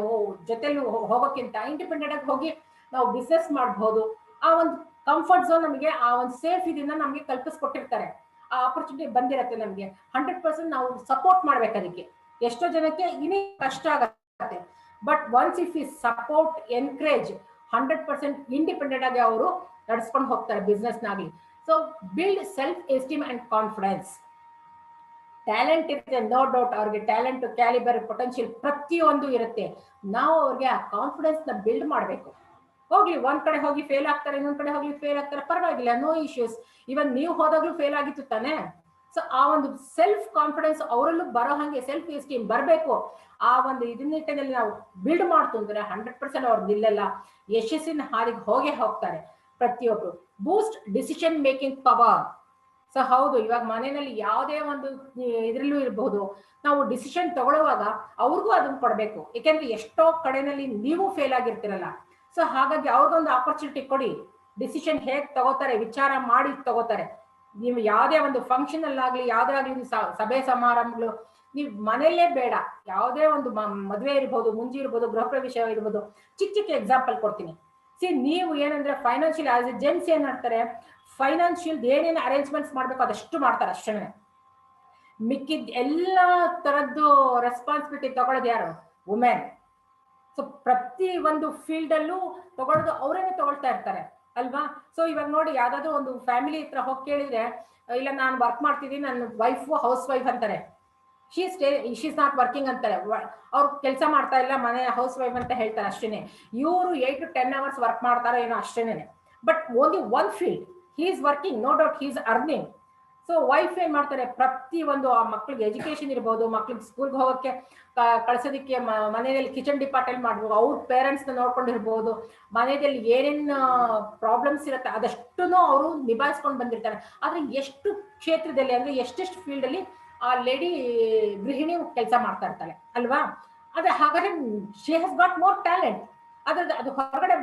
Speaker 2: ಜೊತೆಲಿ ಹೋಗೋಕ್ಕಿಂತ ಇಂಡಿಪೆಂಡೆಂಟ್ ಆಗಿ ಹೋಗಿ ನಾವು ಬಿಸ್ನೆಸ್ ಮಾಡಬಹುದು. ಆ ಒಂದು ಕಂಫರ್ಟ್ ಝೋನ್ ನಮಗೆ, ಆ ಒಂದು ಸೇಫ್ ಇದನ್ನ ನಮಗೆ ಕಲ್ಪಿಸ್ಕೊಟ್ಟಿರ್ತಾರೆ. ಆ ಆಪರ್ಚುನಿಟಿ ಬಂದಿರತ್ತೆ ನಮ್ಗೆ. 100% ನಾವು ಸಪೋರ್ಟ್ ಮಾಡ್ಬೇಕು ಅದಕ್ಕೆ. ಎಷ್ಟೋ ಜನಕ್ಕೆ ಇನ್ನೇ ಕಷ್ಟ ಆಗತ್ತೆ, but once if you support, encourage, 100% independent ಆಗಿ ಅವರು ನಡೆಸ್ಕೊಂಡು ಹೋಗ್ತಾರೆ ಬಿಸ್ನೆಸ್ ನಾಗ್ಲಿ. So build self esteem and confidence. Talent ಇರುತ್ತೆ, ನೋ ಡೌಟ್. ಅವ್ರಿಗೆ ಟ್ಯಾಲೆಂಟ್, ಕ್ಯಾಲಿಬರ್, ಪೊಟೆನ್ಶಿಯಲ್ ಪ್ರತಿಯೊಂದು ಇರುತ್ತೆ. ನಾವು ಅವ್ರಿಗೆ ಆ ಕಾನ್ಫಿಡೆನ್ಸ್ ನ ಬಿಲ್ಡ್ ಮಾಡಬೇಕು. ಹೋಗ್ಲಿ, ಒಂದ್ ಕಡೆ ಹೋಗಿ ಫೇಲ್ ಆಗ್ತಾರೆ, ಇನ್ನೊಂದ್ ಕಡೆ ಹೋಗಿ ಫೇಲ್ ಆಗ್ತಾರೆ, ಪರವಾಗಿಲ್ಲ, ನೋ ಇಶ್ಯೂಸ್. ಇವನ್ ನೀವು ಹೋದಾಗ್ಲೂ ಫೇಲ್ ಆಗಿತ್ತು ತಾನೆ. ಸೊ ಆ ಒಂದು ಸೆಲ್ಫ್ ಕಾನ್ಫಿಡೆನ್ಸ್ ಅವರಲ್ಲೂ ಬರೋ ಹಾಗೆ ಸೆಲ್ಫ್ ಎಸ್ಟೀಮ್ ಬರಬೇಕು. ಆ ಒಂದು ನಿಟ್ಟಿನಲ್ಲಿ ನಾವು ಬಿಲ್ಡ್ ಮಾಡ್ತು ಅಂದ್ರೆ 100% ಅವ್ರು ನಿಲ್ಲೆಲ್ಲ ಯಶಸ್ಸಿನ ಹಾದಿಗೆ ಹೋಗ್ತಾರೆ ಪ್ರತಿಯೊಬ್ರು. ಬೂಸ್ಟ್ ಡಿಸಿಷನ್ ಮೇಕಿಂಗ್ ಪವರ್. ಸೊ ಹೌದು, ಇವಾಗ ಮನೆಯಲ್ಲಿ ಯಾವುದೇ ಒಂದು ಇದ್ರಲ್ಲೂ ಇರಬಹುದು, ನಾವು ಡಿಸಿಷನ್ ತಗೊಳ್ಳುವಾಗ ಅವ್ರಿಗೂ ಅದನ್ನ ಕೊಡ್ಬೇಕು. ಯಾಕೆಂದ್ರೆ ಎಷ್ಟೋ ಕಡೆನಲ್ಲಿ ನೀವು ಫೇಲ್ ಆಗಿರ್ತೀರಲ್ಲ. ಸೊ ಹಾಗಾಗಿ ಅವ್ರಿಗೊಂದು ಆಪರ್ಚುನಿಟಿ ಕೊಡಿ. ಡಿಸಿಷನ್ ಹೇಗ್ ತಗೋತಾರೆ, ವಿಚಾರ ಮಾಡಿ ತಗೋತಾರೆ. ನೀವು ಯಾವುದೇ ಒಂದು ಫಂಕ್ಷನ್ ಅಲ್ಲಾಗ್ಲಿ, ಯಾವುದೇ ಆಗ್ಲಿ, ಸಭೆ ಸಮಾರಂಭಗಳು, ನೀವು ಮನೆಯಲ್ಲೇ ಬೇಡ, ಯಾವುದೇ ಒಂದು ಮದುವೆ ಇರ್ಬೋದು, ಮುಂಜಿ ಇರ್ಬೋದು, ಗೃಹ ಪ್ರವೇಶ ಇರ್ಬೋದು, ಚಿಕ್ಕ ಎಕ್ಸಾಂಪಲ್ ಕೊಡ್ತೀನಿ. ನೀವು ಏನಂದ್ರೆ ಫೈನಾನ್ಷಿಯಲ್ ಆಸ್ ಎ ಜೆಂಟ್ಸ್ ಏನ್ ಮಾಡ್ತಾರೆ, ಫೈನಾನ್ಷಿಯಲ್ ಏನೇನು ಅರೇಂಜ್ಮೆಂಟ್ಸ್ ಮಾಡ್ಬೇಕು ಅದಷ್ಟು ಮಾಡ್ತಾರೆ ಅಷ್ಟೇ. ಮಿಕ್ಕಿದ ಎಲ್ಲ ತರದ್ದು ರೆಸ್ಪಾನ್ಸಿಬಿಲಿಟಿ ತಗೊಳ್ಳೋದು ಯಾರು? ವುಮೆನ್. ಸೊ ಪ್ರತಿ ಒಂದು ಫೀಲ್ಡ್ ಅಲ್ಲೂ ತಗೊಳ್ಳೋದು ಅವರೇನೆ ತಗೊಳ್ತಾ ಇರ್ತಾರೆ ಅಲ್ವಾ. ಸೊ ಇವಾಗ ನೋಡಿ, ಯಾವ್ದಾದ್ರು ಒಂದು ಫ್ಯಾಮಿಲಿ ಹತ್ರ ಹೋಗಿ ಕೇಳಿದ್ರೆ, ಇಲ್ಲ ನಾನು ವರ್ಕ್ ಮಾಡ್ತಿದ್ದೀನಿ, ನನ್ನ ವೈಫ್ ಹೌಸ್ ವೈಫ್ ಅಂತಾರೆ, ಶೀಸ್ ನಾಟ್ ವರ್ಕಿಂಗ್ ಅಂತಾರೆ. ಅವ್ರು ಕೆಲಸ ಮಾಡ್ತಾ ಇಲ್ಲ, ಮನೆ ಹೌಸ್ ವೈಫ್ ಅಂತ ಹೇಳ್ತಾರೆ ಅಷ್ಟೇನೆ. ಇವರು 8 to 10 hours ವರ್ಕ್ ಮಾಡ್ತಾರೋ ಏನೋ ಅಷ್ಟೇನೆ. But only one field he is working, no doubt he is earning. So wife ಏನ್ ಮಾಡ್ತಾರೆ, ಪ್ರತಿ ಒಂದು ಆ ಮಕ್ಳಿಗೆ ಎಜುಕೇಶನ್ ಇರ್ಬೋದು, ಮಕ್ಳಿಗೆ ಸ್ಕೂಲ್ಗೆ ಹೋಗೋಕ್ಕೆ ಕಳ್ಸೋದಕ್ಕೆ ಮನೆಯಲ್ಲಿ ಕಿಚನ್ ಡಿಪಾರ್ಟ್ಮೆಂಟ್ ಮಾಡ್ಬೋದು, ಅವ್ರ ಪೇರೆಂಟ್ಸ್ನ ನೋಡ್ಕೊಂಡಿರ್ಬೋದು, ಮನೆಯಲ್ಲಿ ಏನೇನು ಪ್ರಾಬ್ಲಮ್ಸ್ ಇರುತ್ತೆ ಅದಷ್ಟು ಅವರು ನಿಭಾಯಿಸ್ಕೊಂಡು ಬಂದಿರ್ತಾರೆ. ಆದ್ರೆ ಎಷ್ಟು ಕ್ಷೇತ್ರದಲ್ಲಿ ಅಂದ್ರೆ ಎಷ್ಟೆಷ್ಟು ಫೀಲ್ಡ್ ಅಲ್ಲಿ ಆ ಲೇಡಿ ಗೃಹಿಣಿ ಕೆಲಸ ಮಾಡ್ತಾ ಇರ್ತಾಳೆ ಅಲ್ವಾ. ಅದೇ ಹಾಗಾದ್ರೆ she has got more talent. ಅದು ಹೊರಗಡೆ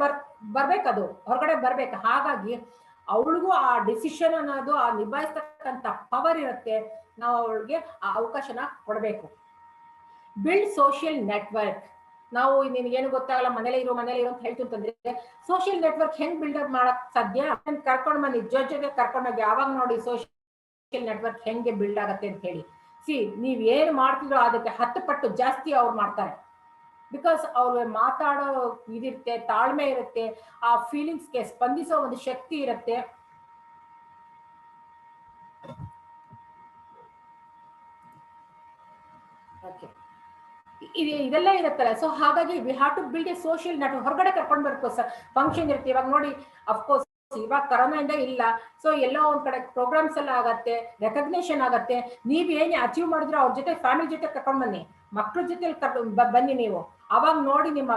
Speaker 2: ಹೊರಗಡೆ ಬರ್ಬೇಕು. ಹಾಗಾಗಿ ಅವಳಿಗೂ ಆ ಡಿಸಿಷನ್ ಅನ್ನೋದು, ಆ ನಿಭಾಯಿಸ್ತಕ್ಕಂಥ ಪವರ್ ಇರುತ್ತೆ. ನಾವು ಅವಳಿಗೆ ಆ ಅವಕಾಶನ ಕೊಡಬೇಕು. Build social network. ನಾವು ನಿನ್ಗೇನು ಗೊತ್ತಾಗಲ್ಲ, ಮನೇಲಿ ಇರೋ ಅಂತ ಹೇಳ್ತಂದ್ರೆ ಸೋಷಿಯಲ್ ನೆಟ್ವರ್ಕ್ ಹೆಂಗ್ ಬಿಲ್ಡಪ್ ಮಾಡಕ್ ಸಾಧ್ಯ? ಕರ್ಕೊಂಡು ಬನ್ನಿ, ಜೊತೆ ಕರ್ಕೊಂಡೋಗಿ ಯಾವಾಗ ನೋಡಿ ಸೋಷಿಯಲ್ ನೆಟ್ವರ್ಕ್ ಹೆಂಗೆ ಬಿಲ್ಡ್ ಆಗತ್ತೆ ಅಂತ ಹೇಳಿ. ನೀವ್ ಏನ್ ಮಾಡ್ತಿದ್ರೋ ಅದಕ್ಕೆ 10 ಪಟ್ಟು ಜಾಸ್ತಿ ಅವ್ರು ಮಾಡ್ತಾರೆ. ಬಿಕಾಸ್ ಅವ್ರು ಮಾತಾಡೋ ಇದಿರುತ್ತೆ, ತಾಳ್ಮೆ ಇರುತ್ತೆ, ಆ ಫೀಲಿಂಗ್ಸ್ಗೆ ಸ್ಪಂದಿಸೋ ಒಂದು ಶಕ್ತಿ ಇರುತ್ತೆ. ಇದೆಲ್ಲ ಇರುತ್ತಲ್ಲ. ಸೊ ಹಾಗಾಗಿ we have to build a social network. ಹೊರಗಡೆ ಕರ್ಕೊಂಡು ಬರ್ಬೇಕು. ಫಂಕ್ಷನ್ ಇರುತ್ತೆ, ಇವಾಗ ನೋಡಿ ಅಫ್ಕೋರ್ಸ್ ಇವಾಗ ಕರೋನಾದಿಂದ ಇಲ್ಲ, ಸೊ ಎಲ್ಲೋ ಒಂದ್ ಕಡೆ ಪ್ರೋಗ್ರಾಮ್ಸ್ ಎಲ್ಲ ಆಗತ್ತೆ, ರೆಕಗ್ನೇಷನ್ ಆಗತ್ತೆ. ನೀವ್ ಏನ್ ಅಚೀವ್ ಮಾಡಿದ್ರೆ ಅವ್ರ ಜೊತೆ ಫ್ಯಾಮಿಲಿ ಜೊತೆ ಕರ್ಕೊಂಡ್ ಬನ್ನಿ, ಮಕ್ಳ ಜೊತೆ ಬನ್ನಿ ನೀವು. ಅವಾಗ ನೋಡಿ ನಿಮ್ಮ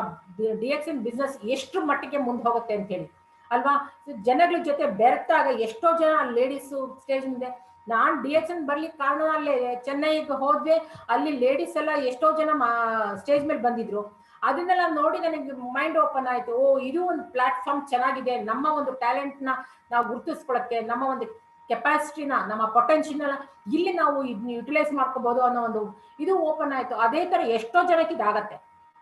Speaker 2: DXN ಬಿಸ್ನೆಸ್ ಎಷ್ಟು ಮಟ್ಟಿಗೆ ಮುಂದೆ ಹೋಗುತ್ತೆ ಅಂತ ಹೇಳಿ ಅಲ್ವಾ. ಜನಗಳ ಜೊತೆ ಬೆರೆತಾಗ ಎಷ್ಟೋ ಜನ ಲೇಡೀಸ್ ಸ್ಟೇಜ್ ಮುಂದೆ, ನಾನ್ DXN ಬರ್ಲಿಕ್ಕೆ ಕಾರಣ ಅಲ್ಲೇ ಚೆನ್ನೈಗೆ ಹೋದ್ವಿ, ಅಲ್ಲಿ ಲೇಡೀಸ್ ಎಲ್ಲ ಎಷ್ಟೋ ಜನ ಸ್ಟೇಜ್ ಮೇಲೆ ಬಂದಿದ್ರು. ಅದನ್ನೆಲ್ಲ ನೋಡಿ ನನಗೆ ಮೈಂಡ್ ಓಪನ್ ಆಯ್ತು. ಓ, ಇದು ಒಂದು ಪ್ಲಾಟ್ಫಾರ್ಮ್ ಚೆನ್ನಾಗಿದೆ, ನಮ್ಮ ಒಂದು ಟ್ಯಾಲೆಂಟ್ ನ ನಾವು ಗುರುತಿಸ್ಕೊಳಕ್ಕೆ, ನಮ್ಮ ಒಂದು ಕೆಪಾಸಿಟಿನ, ನಮ್ಮ ಪೊಟೆನ್ಷಿಯಲ್ ಇಲ್ಲಿ ನಾವು ಇದನ್ನ ಯುಟಿಲೈಸ್ ಮಾಡ್ಕೋಬಹುದು ಅನ್ನೋ ಒಂದು ಇದು ಓಪನ್ ಆಯ್ತು. ಅದೇ ತರ ಎಷ್ಟೋ ಜನಕ್ಕೆ ಇದಾಗತ್ತೆ.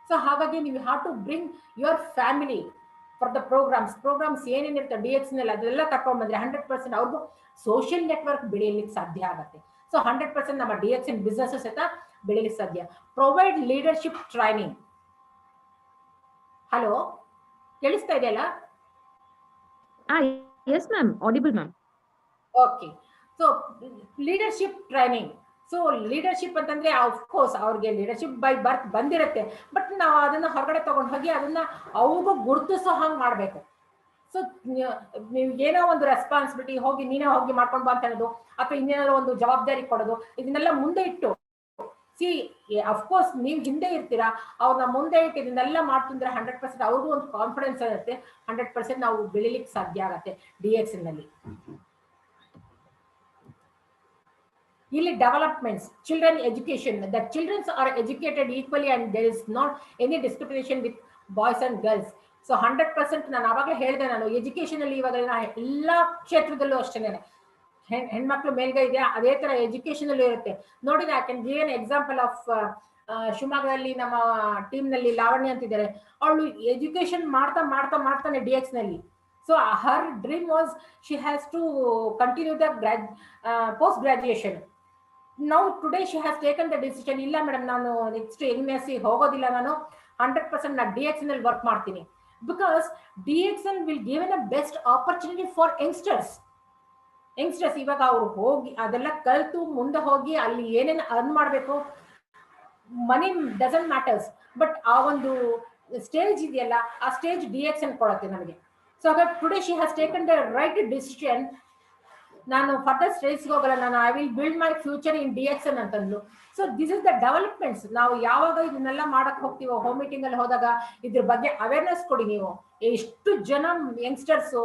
Speaker 2: ಸೊ ಹಾಗಾಗಿ ನೀವು have to bring your family for the programmes ಏನೇನಿರುತ್ತೆ DXN ಅಲ್ಲಿ ಅದೆಲ್ಲ ಕರ್ಕೊಂಡ್ ಬಂದ್ರೆ 100% ಅವ್ರಿಗೂ ಸೋಷಿಯಲ್ ನೆಟ್ವರ್ಕ್ ಬೆಳೆಯಲಿಕ್ಕೆ ಸಾಧ್ಯ ಆಗುತ್ತೆ. ಸೊ 100% ನಮ್ಮ DXN ಬಿಸ್ನೆಸ್ ಸಹಿತ ಬೆಳೆಯಲಿಕ್ಕೆ ಸಾಧ್ಯ. Provide leadership training. ಹಲೋ, ಕೇಳಿಸ್ತಾ ಇದೆಯಲ್ಲ?
Speaker 1: Yes ma'am, audible ma'am.
Speaker 2: Okay. So leadership training. So leadership ಅಂತಂದ್ರೆ ಅಫ್ಕೋರ್ಸ್ ಅವ್ರಿಗೆ ಲೀಡರ್ಶಿಪ್ ಬೈ ಬರ್ತ್ ಬಂದಿರುತ್ತೆ, ಬಟ್ ನಾವು ಅದನ್ನ ಹೊರಗಡೆ ತಗೊಂಡು ಹೋಗಿ ಅದನ್ನ ಅವ್ರಿಗೂ ಗುರುತಿಸೋ ಹಂಗೆ ಮಾಡ್ಬೇಕು. ಸೊ ನೀವು ಏನೋ ಒಂದು ರೆಸ್ಪಾನ್ಸಿಬಿಲಿಟಿ ಹೋಗಿ ನೀನೇ ಹೋಗಿ ಮಾಡ್ಕೊಂಡು ಬಾ ಅಂತ ಹೇಳೋದು, ಅಥವಾ ಇನ್ನೇನಾದ್ರು ಒಂದು ಜವಾಬ್ದಾರಿ ಕೊಡೋದು, ಇದನ್ನೆಲ್ಲ ಮುಂದೆ ಇಟ್ಟು ಅಫ್ಕೋರ್ಸ್ ನೀವು ಹಿಂದೆ ಇರ್ತೀರಾ, ಅವ್ರನ್ನ ಮುಂದೆ ಇಟ್ಟು ಇದನ್ನೆಲ್ಲ ಮಾಡ್ತಿದ್ರೆ 100% ಅವ್ರಿಗೂ ಒಂದು ಕಾನ್ಫಿಡೆನ್ಸ್ ಇರುತ್ತೆ. 100% ನಾವು ಬೆಳಿಲಿಕ್ಕೆ ಸಾಧ್ಯ ಆಗತ್ತೆ DXN ನಲ್ಲಿ. ಇಲ್ಲಿ developments, children education, the childrens are educated equally and there is not any discrimination with boys and girls. So 100% ನಾನು ಆವಾಗಲೇ ಹೇಳಿದೆ, ನಾನು ಎಜುಕೇಶನ್ ಅಲ್ಲಿ ಇವಾಗ ಎಲ್ಲಾ ಕ್ಷೇತ್ರದಲ್ಲೂ ಅಷ್ಟೇನೆ ಹೆಣ್ಮಕ್ಳು ಮೇಲ್ಗೈ ಇದೆ, ಅದೇ ತರ ಎಜುಕೇಶನ್ ಅಲ್ಲೂ ಇರುತ್ತೆ. ನೋಡಿ, I can give an example of ಶಿವಮೊಗ್ಗದಲ್ಲಿ ನಮ್ಮ ಟೀಮ್ ನಲ್ಲಿ ಲಾವಣ್ಯ ಅಂತಿದ್ದಾರೆ. ಅವಳು ಎಜುಕೇಶನ್ ಮಾಡ್ತಾನೆ DXN ನಲ್ಲಿ. So her dream was she has to continue the post graduation. Now today she has taken the decision, ಇಲ್ಲ ಮೇಡಮ್ ನಾನು ನೆಕ್ಸ್ಟ್ MSc ಹೋಗೋದಿಲ್ಲ, ನಾನು 100% ನಾನು DXN ಅಲ್ಲಿ ವರ್ಕ್ ಮಾಡ್ತೀನಿ. Because DXN will given a best opportunity for youngsters. ಇವಾಗ ಅವ್ರು ಹೋಗಿ ಅದೆಲ್ಲ ಕಲಿತು ಮುಂದೆ ಹೋಗಿ ಅಲ್ಲಿ ಏನೇನು ಅರ್ನ್ ಮಾಡಬೇಕು, ಮನಿ ಡಸಂಟ್ ಮ್ಯಾಟರ್ಸ್, ಬಟ್ ಆ ಒಂದು ಸ್ಟೇಜ್ ಇದೆಯಲ್ಲ, ಆ ಸ್ಟೇಜ್ DXN ಕೊಡುತ್ತೆ ನಮಗೆ. ಸೊ ಹಾಗಾಗಿ today she has taken the right decision. ನಾನು ಫರ್ದರ್ ಸ್ಟೇಜ್ಗೆ ಹೋಗಲ್ಲ, ನಾನು I will build my future in DXN ಅಂತಂದು. So this is the developments. ನಾವು ಯಾವಾಗ ಇದನ್ನೆಲ್ಲ ಮಾಡಕ್ ಹೋಗ್ತೀವೋ, ಹೋಮ್ ಮೀಟಿಂಗ್ ಅಲ್ಲಿ ಹೋದಾಗ ಇದ್ರ ಬಗ್ಗೆ ಅವೇರ್ನೆಸ್ ಕೊಡಿ. ನೀವು ಎಷ್ಟು ಜನ ಯಂಗ್ಸ್ಟರ್ಸು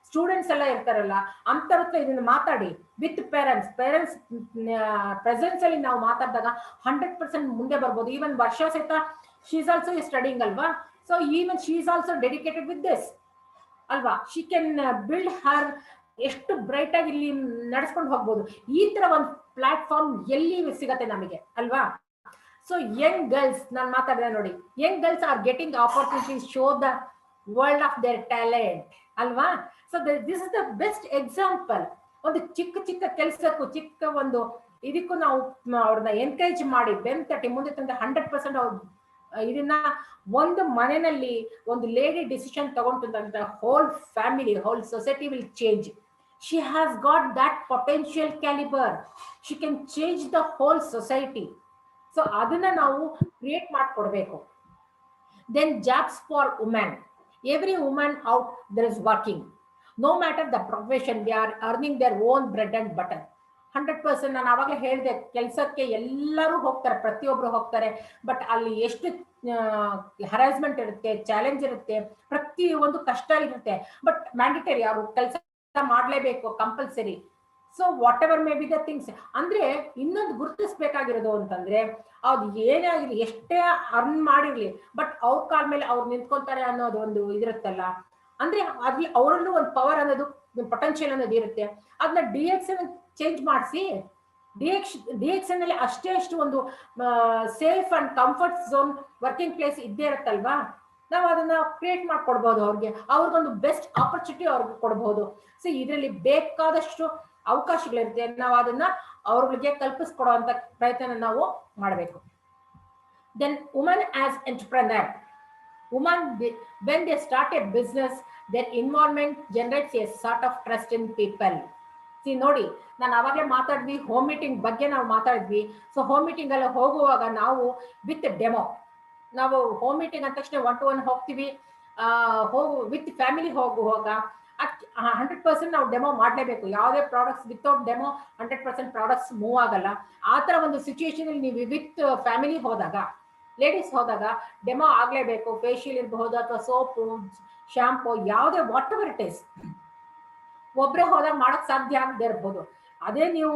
Speaker 2: ಸ್ಟೂಡೆಂಟ್ಸ್ ಎಲ್ಲ ಇರ್ತಾರಲ್ಲ, ಅಂತವ್ರ ಇದನ್ನ ಮಾತಾಡಿ ವಿತ್ ಪೇರೆಂಟ್ಸ್ ಪ್ರೆಸೆನ್ಸ್ ಅಲ್ಲಿ ನಾವು ಮಾತಾಡಿದಾಗ 100% ಮುಂದೆ ಬರ್ಬೋದು. ಈವನ್ ವರ್ಷ ಸಹಿತ ಶಿ ಇಸ್ ಆಲ್ಸೋ ಸ್ಟಡಿಂಗ್ ಅಲ್ವಾ. So even she is also dedicated with this ಅಲ್ವಾ. ಶಿ ಕ್ಯಾನ್ ಬಿಲ್ಡ್ ಹರ್, ಎಷ್ಟು ಬ್ರೈಟ್ ಆಗಿ ಇಲ್ಲಿ ನಡೆಸ್ಕೊಂಡು ಹೋಗ್ಬೋದು. ಈ ತರ ಒಂದು ಪ್ಲಾಟ್ಫಾರ್ಮ್ ಎಲ್ಲಿ ಸಿಗತ್ತೆ ನಮಗೆ ಅಲ್ವಾ. ಸೊ ಯಂಗ್ ಗರ್ಲ್ಸ್, ನಾನು ಮಾತಾಡಿದೆ ನೋಡಿ, young girls are getting opportunity show the world of their talent ಅಲ್ವಾ. So this is the best example. ಒಂದು ಚಿಕ್ಕ ಕೆಲಸಕ್ಕೂ, ಚಿಕ್ಕ ಒಂದು ಇದಕ್ಕೂ ನಾವು ಅವ್ರನ್ನ ಎನ್ಕರೇಜ್ ಮಾಡಿ ಬೆಂತಟ್ಟಿ ಮುಂದೆ ತಂದ್ರೆ 100% ಅವ್ರು ಇದನ್ನ ಒಂದು ಮನೆಯಲ್ಲಿ ಒಂದು ಲೇಡಿ ಡಿಸಿಷನ್ ತಗೊಂಡು whole family, whole society will change. She has got that potential calibre, she can change the whole society. So ಅದನ್ನ ನಾವು ಕ್ರಿಯೇಟ್ ಮಾಡ್ಕೊಡ್ಬೇಕು. Then jobs for women. Every woman out there is working, no matter the profession, they are earning their own bread and butter. 100% ನಾನು ಆವಾಗಲೇ ಹೇಳಿದೆ, ಕೆಲಸಕ್ಕೆ ಎಲ್ಲರೂ ಹೋಗ್ತಾರೆ, ಪ್ರತಿಯೊಬ್ರು ಹೋಗ್ತಾರೆ, ಬಟ್ ಅಲ್ಲಿ ಎಷ್ಟು ಹರಾಸ್ಮೆಂಟ್ ಇರುತ್ತೆ, ಚಾಲೆಂಜ್ ಇರುತ್ತೆ, ಪ್ರತಿ ಒಂದು ಕಷ್ಟ ಇರುತ್ತೆ. ಬಟ್ ಮ್ಯಾಂಡೇಟರಿ, ಅವರು ಕೆಲಸ ಮಾಡಲೇಬೇಕು, compulsory. So what ever may be the things. ಅಂದ್ರೆ ಇನ್ನೊಂದು ಗುರುತಿಸ್ಬೇಕಾಗಿರೋದು ಅಂತಂದ್ರೆ, ಅದು ಏನೇ ಆಗಿರ್ಲಿ, ಎಷ್ಟೇ ಅರ್ನ್ ಮಾಡಿರ್ಲಿ, ಬಟ್ ಅವ್ರ ಕಾಲ ಮೇಲೆ ಅವ್ರು ನಿಂತ್ಕೊಳ್ತಾರೆ ಅನ್ನೋದು ಒಂದು ಇದಿರುತ್ತಲ್ಲ. ಅಂದ್ರೆ ಅಲ್ಲಿ ಅವರಲ್ಲೂ ಒಂದು ಪವರ್ ಅನ್ನೋದು, ಪೊಟೆನ್ಶಿಯಲ್ ಅನ್ನೋದು ಇರುತ್ತೆ. ಅದನ್ನ DXN ಚೇಂಜ್ ಮಾಡಿಸಿ, DXN ಅಲ್ಲಿ ಅಷ್ಟು ಒಂದು safe and comfort zone working place ಇದ್ದೇ ಇರುತ್ತಲ್ವಾ. ನಾವು ಅದನ್ನ ಕ್ರಿಯೇಟ್ ಮಾಡ್ಕೊಡ್ಬಹುದು ಅವ್ರಿಗೊಂದು ಬೆಸ್ಟ್ ಆಪರ್ಚುನಿಟಿ ಅವ್ರಿಗೆ ಕೊಡಬಹುದು. ಸೊ ಇದರಲ್ಲಿ ಬೇಕಾದಷ್ಟು ಅವಕಾಶಗಳಿರುತ್ತೆ, ನಾವು ಅದನ್ನ ಅವ್ರಿಗೆ ಕಲ್ಪಿಸ್ಕೊಡುವಂತ ಪ್ರಯತ್ನ ನಾವು ಮಾಡಬೇಕು. Then woman as entrepreneur. Women, when they start a business, their involvement generates a sort of trust in people. See, ನೋಡಿ, ನಾನು ಅವಾಗಲೇ ಮಾತಾಡಿದ್ವಿ, ಹೋಮ್ ಮೀಟಿಂಗ್ ಬಗ್ಗೆ ನಾವು ಮಾತಾಡಿದ್ವಿ. ಸೊ ಹೋಮ್ ಮೀಟಿಂಗ್ ಎಲ್ಲ ಹೋಗುವಾಗ ನಾವು ವಿತ್ ಡೆಮೋ, ನಾವು ಹೋಮ್ ಮೀಟಿಂಗ್ ಅಂದ ತಕ್ಷಣ 1-to-1 ಹೋಗ್ತೀವಿ, ವಿತ್ ಫ್ಯಾಮಿಲಿ ಹೋಗುವಾಗ 100% ನಾವು ಡೆಮೋ ಮಾಡಲೇಬೇಕು. ಯಾವುದೇ products without demo 100% products move ಆಗಲ್ಲ. ಆ ಥರ ಒಂದು ಸಿಚುಯೇಷನ್ ಅಲ್ಲಿ ನೀವು ವಿತ್ ಫ್ಯಾಮಿಲಿ ಹೋದಾಗ, ಲೇಡೀಸ್ ಹೋದಾಗ ಡೆಮೋ ಆಗಲೇಬೇಕು. ಫೇಶಿಯಲ್ ಇರಬಹುದು ಅಥವಾ ಸೋಪು, ಶಾಂಪು, ಯಾವುದೇ ವಾಟ್ ಎವರ್ ಇಟ್ ಇಸ್, ಒಬ್ಬರೇ ಹೋದಾಗ ಮಾಡಕ್ ಸಾಧ್ಯ ಆಗದೆ ಇರ್ಬೋದು. ಅದೇ ನೀವು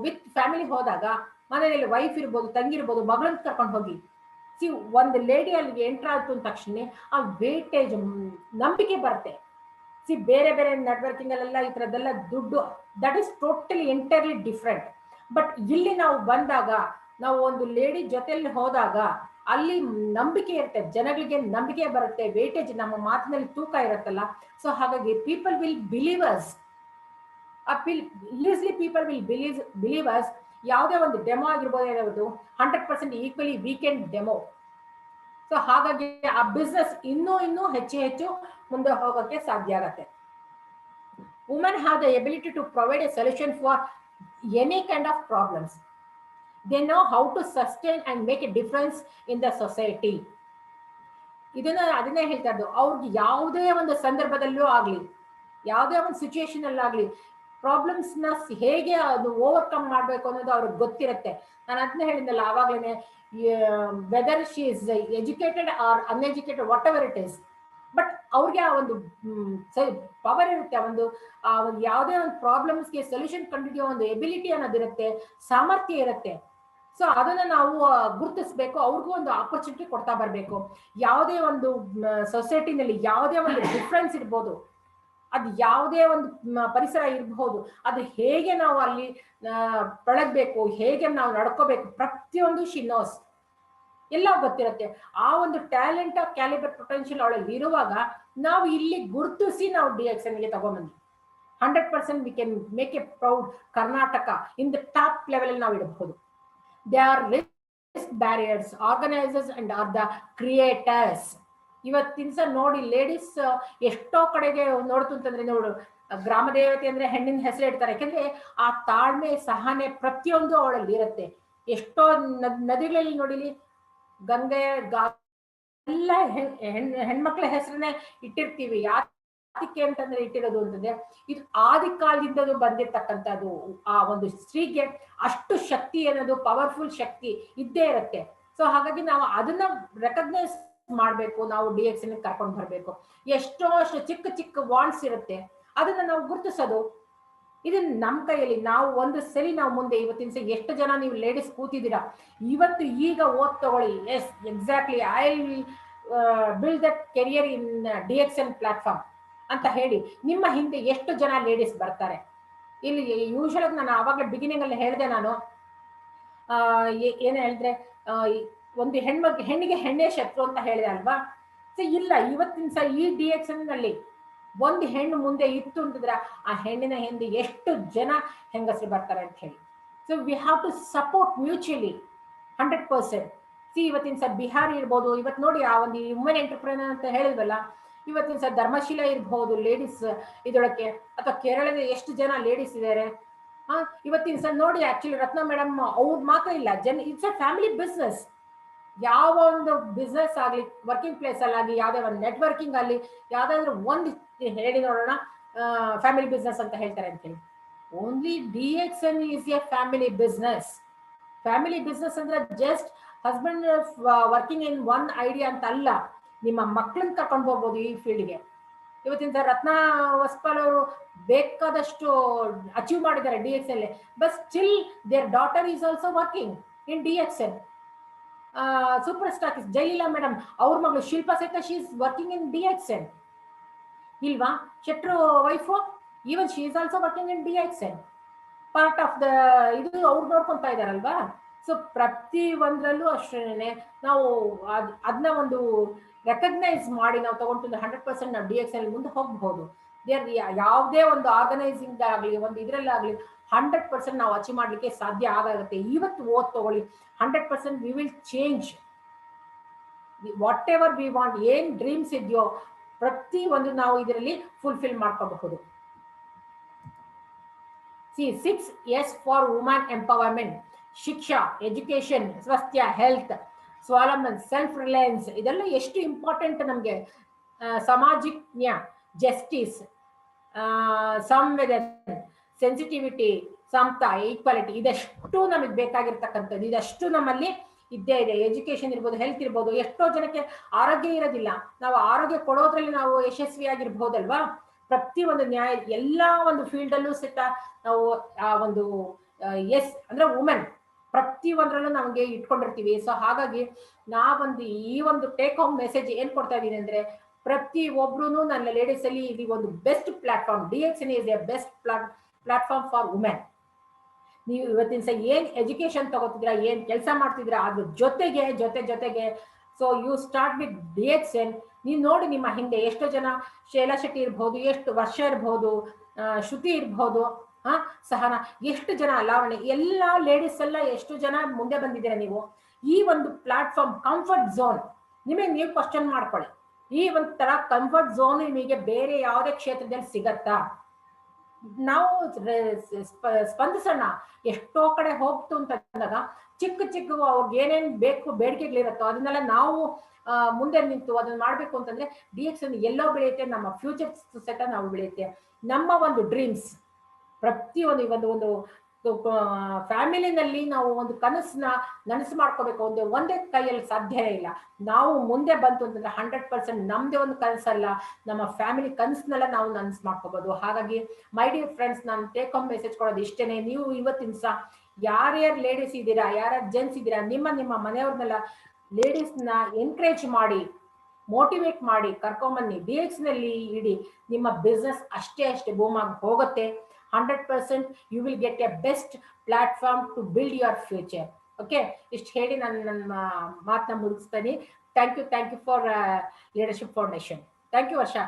Speaker 2: ವಿತ್ ಫ್ಯಾಮಿಲಿ ಹೋದಾಗ ಮನೆಯಲ್ಲಿ ವೈಫ್ ಇರ್ಬೋದು, ತಂಗಿ ಇರ್ಬೋದು, ಮಗಳನ್ನ ಕರ್ಕೊಂಡು ಹೋಗಿ. ಸಿ, ಒಂದು ಲೇಡಿ ಅಲ್ಲಿಗೆ ಎಂಟರ್ ಆಯ್ತು ಅಂದ ತಕ್ಷಣ ಆ ವೇಟೇಜ್ ನಂಬಿಕೆ ಬರುತ್ತೆ. ಸಿ, ಬೇರೆ ಬೇರೆ ನೆಟ್ವರ್ಕಿಂಗ್ ಅಲ್ಲೆಲ್ಲ ಈ ಥರದ್ದೆಲ್ಲ ದುಡ್ಡು, that is totally entirely different. But ಇಲ್ಲಿ ನಾವು ಬಂದಾಗ, ನಾವು ಒಂದು ಲೇಡಿ ಜೊತೆಯಲ್ಲಿ ಹೋದಾಗ ಅಲ್ಲಿ ನಂಬಿಕೆ ಇರುತ್ತೆ, ಜನಗಳಿಗೆ ನಂಬಿಕೆ ಬರುತ್ತೆ, ವೇಟೇಜ್ ನಮ್ಮ ಮಾತಿನಲ್ಲಿ ತೂಕ ಇರುತ್ತಲ್ಲ. ಸೊ ಹಾಗಾಗಿ people will believe us, easily people will believe us. ಯಾವುದೇ ಒಂದು ಡೆಮೋ ಆಗಿರ್ಬೋದು, 100% ಈಕ್ವಲಿ ವೀಕೆಂಡ್ ಡೆಮೋ. ಸೊ ಹಾಗಾಗಿ ಆ ಬಿಸ್ನೆಸ್ ಇನ್ನೂ ಹೆಚ್ಚು ಮುಂದೆ ಹೋಗೋಕ್ಕೆ ಸಾಧ್ಯ ಆಗತ್ತೆ. Women have the ability to provide a solution for any kind of problems. They know how to sustain and make a difference in the society. ಅದನ್ನೇ ಹೇಳ್ತಾ ಇದ್ದು, ಅವ್ರಿಗೆ ಯಾವುದೇ ಒಂದು ಸಂದರ್ಭದಲ್ಲೂ ಆಗಲಿ, ಯಾವುದೇ ಒಂದು ಸಿಚುಯೇಷನ್ ಅಲ್ಲಾಗಲಿ, ಪ್ರಾಬ್ಲಮ್ಸ್ನ ಹೇಗೆ ಅದು ಓವರ್ಕಮ್ ಮಾಡಬೇಕು ಅನ್ನೋದು ಅವ್ರಿಗೆ ಗೊತ್ತಿರುತ್ತೆ. ನಾನು ಅದನ್ನೇ ಹೇಳಿದ್ನಲ್ಲ ಆವಾಗಲೇ, whether she is educated or uneducated, whatever it is, but ಅವ್ರಿಗೆ ಆ ಒಂದು ಪವರ್ ಇರುತ್ತೆ, ಒಂದು ಯಾವುದೇ ಒಂದು ಪ್ರಾಬ್ಲಮ್ಸ್ಗೆ ಸೊಲ್ಯೂಷನ್ ಕಂಡುಹಿಡಿಯೋ ಒಂದು ಎಬಿಲಿಟಿ ಅನ್ನೋದಿರುತ್ತೆ, ಸಾಮರ್ಥ್ಯ ಇರುತ್ತೆ. ಸೊ ಅದನ್ನ ನಾವು ಗುರುತಿಸ್ಬೇಕು, ಅವ್ರಿಗೂ ಒಂದು ಆಪರ್ಚುನಿಟಿ ಕೊಡ್ತಾ ಬರಬೇಕು. ಯಾವುದೇ ಒಂದು ಸೊಸೈಟಿನಲ್ಲಿ ಯಾವುದೇ ಒಂದು ಡಿಫ್ರೆನ್ಸ್ ಇರ್ಬೋದು, ಅದು ಯಾವುದೇ ಒಂದು ಪರಿಸರ ಇರಬಹುದು, ಅದು ಹೇಗೆ ನಾವು ಅಲ್ಲಿ ಪಳಗಬೇಕು, ಹೇಗೆ ನಾವು ನಡ್ಕೋಬೇಕು, ಪ್ರತಿಯೊಂದು ಶಿ ನೋಸ್, ಎಲ್ಲ ಗೊತ್ತಿರುತ್ತೆ. ಆ ಒಂದು ಟ್ಯಾಲೆಂಟ್, ಕ್ಯಾಲಿಬರ್, ಪೊಟೆನ್ಷಿಯಲ್ ಅವಳಲ್ಲಿ ಇರುವಾಗ ನಾವು ಇಲ್ಲಿ ಗುರುತಿಸಿ ನಾವು DXNಗೆ ತಗೊಂಡ್ಬಂದ್ವಿ. 100% we can make A proud Karnataka in the top level ನಾವು ಇಡಬಹುದು. They are risk barriers, organisers and are the creators. ಇವತ್ತಿನ ನೋಡಿ ಲೇಡೀಸ್ ಎಷ್ಟೋ ಕಡೆಗೆ ನೋಡ್ತು ಅಂತಂದ್ರೆ, ನೋಡು, ಗ್ರಾಮ ದೇವತೆ ಅಂದ್ರೆ ಹೆಣ್ಣಿನ ಹೆಸರು ಇಡ್ತಾರೆ. ಯಾಕೆಂದ್ರೆ ಆ ತಾಳ್ಮೆ, ಸಹನೆ ಪ್ರತಿಯೊಂದು ಅವಳಲ್ಲಿ ಇರುತ್ತೆ. ಎಷ್ಟೋ ನದಿಗಳಲ್ಲಿ ನೋಡಿಲಿ, ಗಂಗೆ, ಎಲ್ಲ ಹೆಣ್ಮಕ್ಳ ಹೆಸರನ್ನೇ ಇಟ್ಟಿರ್ತೀವಿ. ಯಾಕೆ ಅಂತಂದ್ರೆ ಇಟ್ಟಿರೋದು ಅಂತಂದ್ರೆ, ಇದು ಆದಿ ಕಾಲದಿಂದಲೂ ಬಂದಿರ್ತಕ್ಕಂಥದ್ದು. ಆ ಒಂದು ಸ್ತ್ರೀಗೆ ಅಷ್ಟು ಶಕ್ತಿ ಅನ್ನೋದು, ಪವರ್ಫುಲ್ ಶಕ್ತಿ ಇದ್ದೇ ಇರುತ್ತೆ. ಸೊ ಹಾಗಾಗಿ ನಾವು ಅದನ್ನ ರೆಕಗ್ನೈಸ್ ಮಾಡಬೇಕು, ನಾವು DXN ಕರ್ಕೊಂಡು ಬರಬೇಕು. ಎಷ್ಟೋ ಚಿಕ್ಕ ಚಿಕ್ಕ ವಾಂಟ್ಸ್ ಇರುತ್ತೆ, ಅದನ್ನ ನಾವು ಗುರುತಿಸೋದು ಇದನ್ನ ನಮ್ಮ ಕೈಯಲ್ಲಿ. ನಾವು ಒಂದು ಸರಿ ನಾವು ಮುಂದೆ, ಇವತ್ತಿನ ಎಷ್ಟು ಜನ ನೀವು ಲೇಡೀಸ್ ಕೂತಿದ್ದೀರಾ, ಇವತ್ತು ಈಗ ಓದ್ ತಗೊಳ್ಳಿ, yes exactly I will build that career in DXN platform ಅಂತ ಹೇಳಿ ನಿಮ್ಮ ಹಿಂದೆ ಎಷ್ಟು ಜನ ಲೇಡೀಸ್ ಬರ್ತಾರೆ. ಇಲ್ಲಿ ಯೂಶುವಲ್ ನಾನು ಆವಾಗ ಬಿಗಿನಿಂಗ್ ಅಲ್ಲಿ ಹೇಳಿದೆ, ನಾನು ಏನು ಹೇಳಿದ್ರೆ, ಒಂದು ಹೆಣ್ಣಿಗೆ ಹೆಣ್ಣೆ ಶತ್ರು ಅಂತ ಹೇಳಿದೆ ಅಲ್ವಾ. ಸೊ ಇಲ್ಲ, ಇವತ್ತಿನ ಈ DXN ನಲ್ಲಿ ಒಂದು ಹೆಣ್ಣು ಮುಂದೆ ಇತ್ತು ಅಂತಂದ್ರೆ ಆ ಹೆಣ್ಣಿನ ಹಿಂದೆ ಎಷ್ಟು ಜನ ಹೆಂಗಸರು ಬರ್ತಾರೆ ಅಂತ ಹೇಳಿ. So we have to support mutually 100%. See, ಇವತ್ತಿನ ಬಿಹಾರಿ ಇರ್ಬೋದು, ಇವತ್ತು ನೋಡಿ ಆ ಒಂದು ವುಮೆನ್ ಎಂಟರ್ಪ್ರೈನರ್ ಅಂತ ಹೇಳಿದ್ವಲ್ಲ, ಇವತ್ತಿನ ಧರ್ಮಶೀಲ ಇರ್ಬೋದು ಲೇಡೀಸ್ ಇದೊಳಕ್ಕೆ, ಅಥವಾ ಕೇರಳದ ಎಷ್ಟು ಜನ ಲೇಡೀಸ್ ಇದ್ದಾರೆ. ಇವತ್ತಿನ ನೋಡಿ, ಆಕ್ಚುಲಿ ರತ್ನ ಮೇಡಮ್ ಅವ್ರು ಮಾತ್ರ ಇಲ್ಲ, ಇಟ್ಸ್ ಅ ಫ್ಯಾಮಿಲಿ ಬಿಸ್ನೆಸ್. ಯಾವ ಒಂದು ಬಿಸ್ನೆಸ್ ಆಗಲಿ, ವರ್ಕಿಂಗ್ ಪ್ಲೇಸ್ ಅಲ್ಲಾಗಲಿ, ಯಾವುದೇ ಒಂದು ನೆಟ್ವರ್ಕಿಂಗ್ ಅಲ್ಲಿ ಯಾವ್ದಾದ್ರು ಒಂದು ಹೇಳಿ ನೋಡೋಣ, ಫ್ಯಾಮಿಲಿ ಬಿಸ್ನೆಸ್ ಅಂತ ಹೇಳ್ತಾರೆ ಅಂತ ಹೇಳಿ. Only DXN is a family business. Family business ಅಂದ್ರೆ just husband working in one idea ಅಂತ ಅಲ್ಲ, ನಿಮ್ಮ ಮಕ್ಕಳನ್ನ ಕರ್ಕೊಂಡು ಹೋಗ್ಬೋದು ಈ ಫೀಲ್ಡ್ಗೆ. ಇವತ್ತಿನ ರತ್ನ ವಸ್ಪಾಲ್ ಅವರು ಬೇಕಾದಷ್ಟು ಅಚೀವ್ ಮಾಡಿದ್ದಾರೆ DXN, but still their daughter is also working in DXN. Super star Jayaleela madam, ಅವ್ರ ಮಗಳು ಶಿಲ್ಪಾ ಸಹಿತ she is working in DXN ಇಲ್ವಾ? ಶೆಟ್ರು wife, even she is also working in DXN. Part of the ಇದು ಅವ್ರು ನೋಡ್ಕೊತಾ ಇದಾರಲ್ವಾ. ಸೊ ಪ್ರತಿ ಒಂದ್ರಲ್ಲೂ ಅಷ್ಟೇ ನಾವು ಅದನ್ನ ಒಂದು ರೆಕಗ್ನೈಸ್ ಮಾಡಿ ನಾವು ತಗೊಂಡು 100% ನಾವು DXN ಮುಂದೆ ಹೋಗ್ಬಹುದು. ಯಾವುದೇ ಒಂದು ಆರ್ಗನೈಸಿಂಗ್ ಆಗಲಿ, ಒಂದು ಇದರಲ್ಲಾಗಲಿ 100% ನಾವು ಅಚೀವ್ ಮಾಡ್ಲಿಕ್ಕೆ ಸಾಧ್ಯ ಆಗುತ್ತೆ. ಇವತ್ತು ಓದ್ ತಗೊಳ್ಳಿ, 100% we will change what ever we want. ಏನ್ ಡ್ರೀಮ್ಸ್ ಇದೆಯೋ ಪ್ರತಿ ಒಂದು ನಾವು ಇದರಲ್ಲಿ ಫುಲ್ಫಿಲ್ ಮಾಡ್ಕೋಬಹುದು. C, 6S for women empowerment: Shiksha, education, ಸ್ವಾಸ್ಥ್ಯ, ಹೆಲ್ತ್, ಸ್ವಾವಲಂಬನ್, ಸೆಲ್ಫ್ ರಿಲಯನ್ಸ್. ಇದೆಲ್ಲ ಎಷ್ಟು ಇಂಪಾರ್ಟೆಂಟ್ ನಮಗೆ. ಸಾಮಾಜಿಕ ಜಸ್ಟಿಸ್, ಸಂವೇದನೆ, ಸೆನ್ಸಿಟಿವಿಟಿ, ಸಮತಾ, ಈಕ್ವಾಲಿಟಿ, ಇದಷ್ಟು ನಮಗೆ ಬೇಕಾಗಿರ್ತಕ್ಕಂಥದ್ದು. ಇದಷ್ಟು ನಮ್ಮಲ್ಲಿ ಇದ್ದೇ ಇದೆ. ಎಜುಕೇಶನ್ ಇರ್ಬೋದು, ಹೆಲ್ತ್ ಇರ್ಬೋದು. ಎಷ್ಟೋ ಜನಕ್ಕೆ ಆರೋಗ್ಯ ಇರೋದಿಲ್ಲ. ನಾವು ಆರೋಗ್ಯ ಕೊಡೋದ್ರಲ್ಲಿ ನಾವು ಯಶಸ್ವಿಯಾಗಿರ್ಬೋದಲ್ವಾ? ಪ್ರತಿ ಒಂದು ನ್ಯಾಯ ಎಲ್ಲಾ ಒಂದು ಫೀಲ್ಡ್ ಅಲ್ಲೂ ಸಹಿತ ನಾವು ಆ ಒಂದು ಅಂದ್ರೆ ವುಮೆನ್ ಪ್ರತಿ ಒಂದ್ರಲ್ಲೂ ನಮಗೆ ಇಟ್ಕೊಂಡಿರ್ತೀವಿ. ಸೊ ಹಾಗಾಗಿ ನಾವೊಂದು ಈ ಒಂದು ಟೇಕ್ ಹೋಮ್ ಮೆಸೇಜ್ ಏನ್ ಕೊಡ್ತಾ ಇದೀನಿ ಅಂದ್ರೆ, ಪ್ರತಿ ಒಬ್ರು ನನ್ನ ಲೇಡೀಸ್ ಅಲ್ಲಿ ಇದು ಒಂದು best platform. DXN is A best platform for women. ನೀವು ಇವತ್ತಿನ ಸಹ ಏನ್ ಎಜುಕೇಶನ್ ತಗೋತಿದ್ದೀರಾ, ಏನ್ ಕೆಲಸ ಮಾಡ್ತಿದ್ದೀರಾ, ಅದ್ರ ಜೊತೆಗೆ so you start with DXN. ನೀವು ನೋಡಿ ನಿಮ್ಮ ಹಿಂದೆ ಎಷ್ಟೋ ಜನ, ಶೈಲಾ ಶೆಟ್ಟಿ ಇರ್ಬೋದು, ಎಷ್ಟು ವರ್ಷ ಇರ್ಬೋದು, ಶ್ರುತಿ ಇರ್ಬೋದು, ಸಹನಾ, ಎಷ್ಟು ಜನ, ಲಾವಣಿ, ಎಲ್ಲ ಲೇಡೀಸ್ ಎಲ್ಲ ಎಷ್ಟು ಜನ ಮುಂದೆ ಬಂದಿದ್ದೀರಾ ನೀವು. ಈ ಒಂದು ಪ್ಲಾಟ್ಫಾರ್ಮ್ ಕಂಫರ್ಟ್ ಝೋನ್ ನಿಮಗೆ ನೀವು ಕ್ವಶನ್ ಮಾಡ್ಕೊಳ್ಳಿ. ಈ ಒಂಥರ ಕಂಫರ್ಟ್ ಝೋನ್ ನಿಮಗೆ ಬೇರೆ ಯಾವುದೇ ಕ್ಷೇತ್ರದಲ್ಲಿ ಸಿಗತ್ತಾ? ನಾವು ಸ್ಪಂದಿಸೋಣ. ಎಷ್ಟೋ ಕಡೆ ಹೋಗ್ತು ಅಂತ ಅಂದಾಗ ಚಿಕ್ಕ ಅವ್ರಿಗೆ ಏನೇನ್ ಬೇಕು ಬೇಡಿಕೆಗಳಿರತ್ತೋ ಅದನ್ನೆಲ್ಲ ನಾವು ಮುಂದೆ ನಿಂತು ಅದನ್ನ ಮಾಡ್ಬೇಕು ಅಂತಂದ್ರೆ DXN ಎಲ್ಲೋ ಬೆಳೆಯುತ್ತೆ. ನಮ್ಮ ಫ್ಯೂಚರ್ ಸೆಟ್ ನಾವು ಬೆಳೆಯುತ್ತೆ. ನಮ್ಮ ಒಂದು ಡ್ರೀಮ್ಸ್ ಪ್ರತಿಯೊಂದು ಒಂದು ಫ್ಯಾಮಿಲಿನಲ್ಲಿ ನಾವು ಒಂದು ಕನಸನ್ನ ನನಸು ಮಾಡ್ಕೋಬೇಕು ಒಂದು ಒಂದೇ ಕೈಯಲ್ಲಿ ಸಾಧ್ಯನೇ ಇಲ್ಲ. ನಾವು ಮುಂದೆ ಬಂತು ಅಂತಂದ್ರೆ 100% ನಮ್ದೇ ಒಂದು ಕನಸಲ್ಲ, ನಮ್ಮ ಫ್ಯಾಮಿಲಿ ಕನಸನ್ನೆಲ್ಲ ನಾವು ನನಸು ಮಾಡ್ಕೋಬಹುದು. ಹಾಗಾಗಿ ಮೈ ಡಿಯರ್ ಫ್ರೆಂಡ್ಸ್, ನಾನು ಟೇಕ್ ಹೋಮ್ ಮೆಸೇಜ್ ಕೊಡೋದು ಇಷ್ಟೇನೆ. ನೀವು ಇವತ್ತಿನ ಸಹ ಯಾರ್ಯಾರು ಲೇಡೀಸ್ ಇದ್ದೀರಾ, ಯಾರ್ಯಾರು ಜೆಂಟ್ಸ್ ಇದ್ದೀರಾ, ನಿಮ್ಮ ಮನೆಯವ್ರನ್ನೆಲ್ಲ ಲೇಡೀಸ್ನ ಎನ್ಕರೇಜ್ ಮಾಡಿ, ಮೋಟಿವೇಟ್ ಮಾಡಿ ಕರ್ಕೊಂಬನ್ನಿ. DXN ನಲ್ಲಿ ಇಡಿ. ನಿಮ್ಮ ಬಿಸ್ನೆಸ್ ಅಷ್ಟೇ ಬೂಮ್ ಆಗಿ ಹೋಗುತ್ತೆ. 100% you will get a best platform to build your future. Okay, ಇಷ್ಟು ಹೇಳಿ ನಾನು ನನ್ನ ಮಾತನ್ನ ಮುಗಿಸ್ತೀನಿ. Thank you for leadership foundation. Thank you Varsha.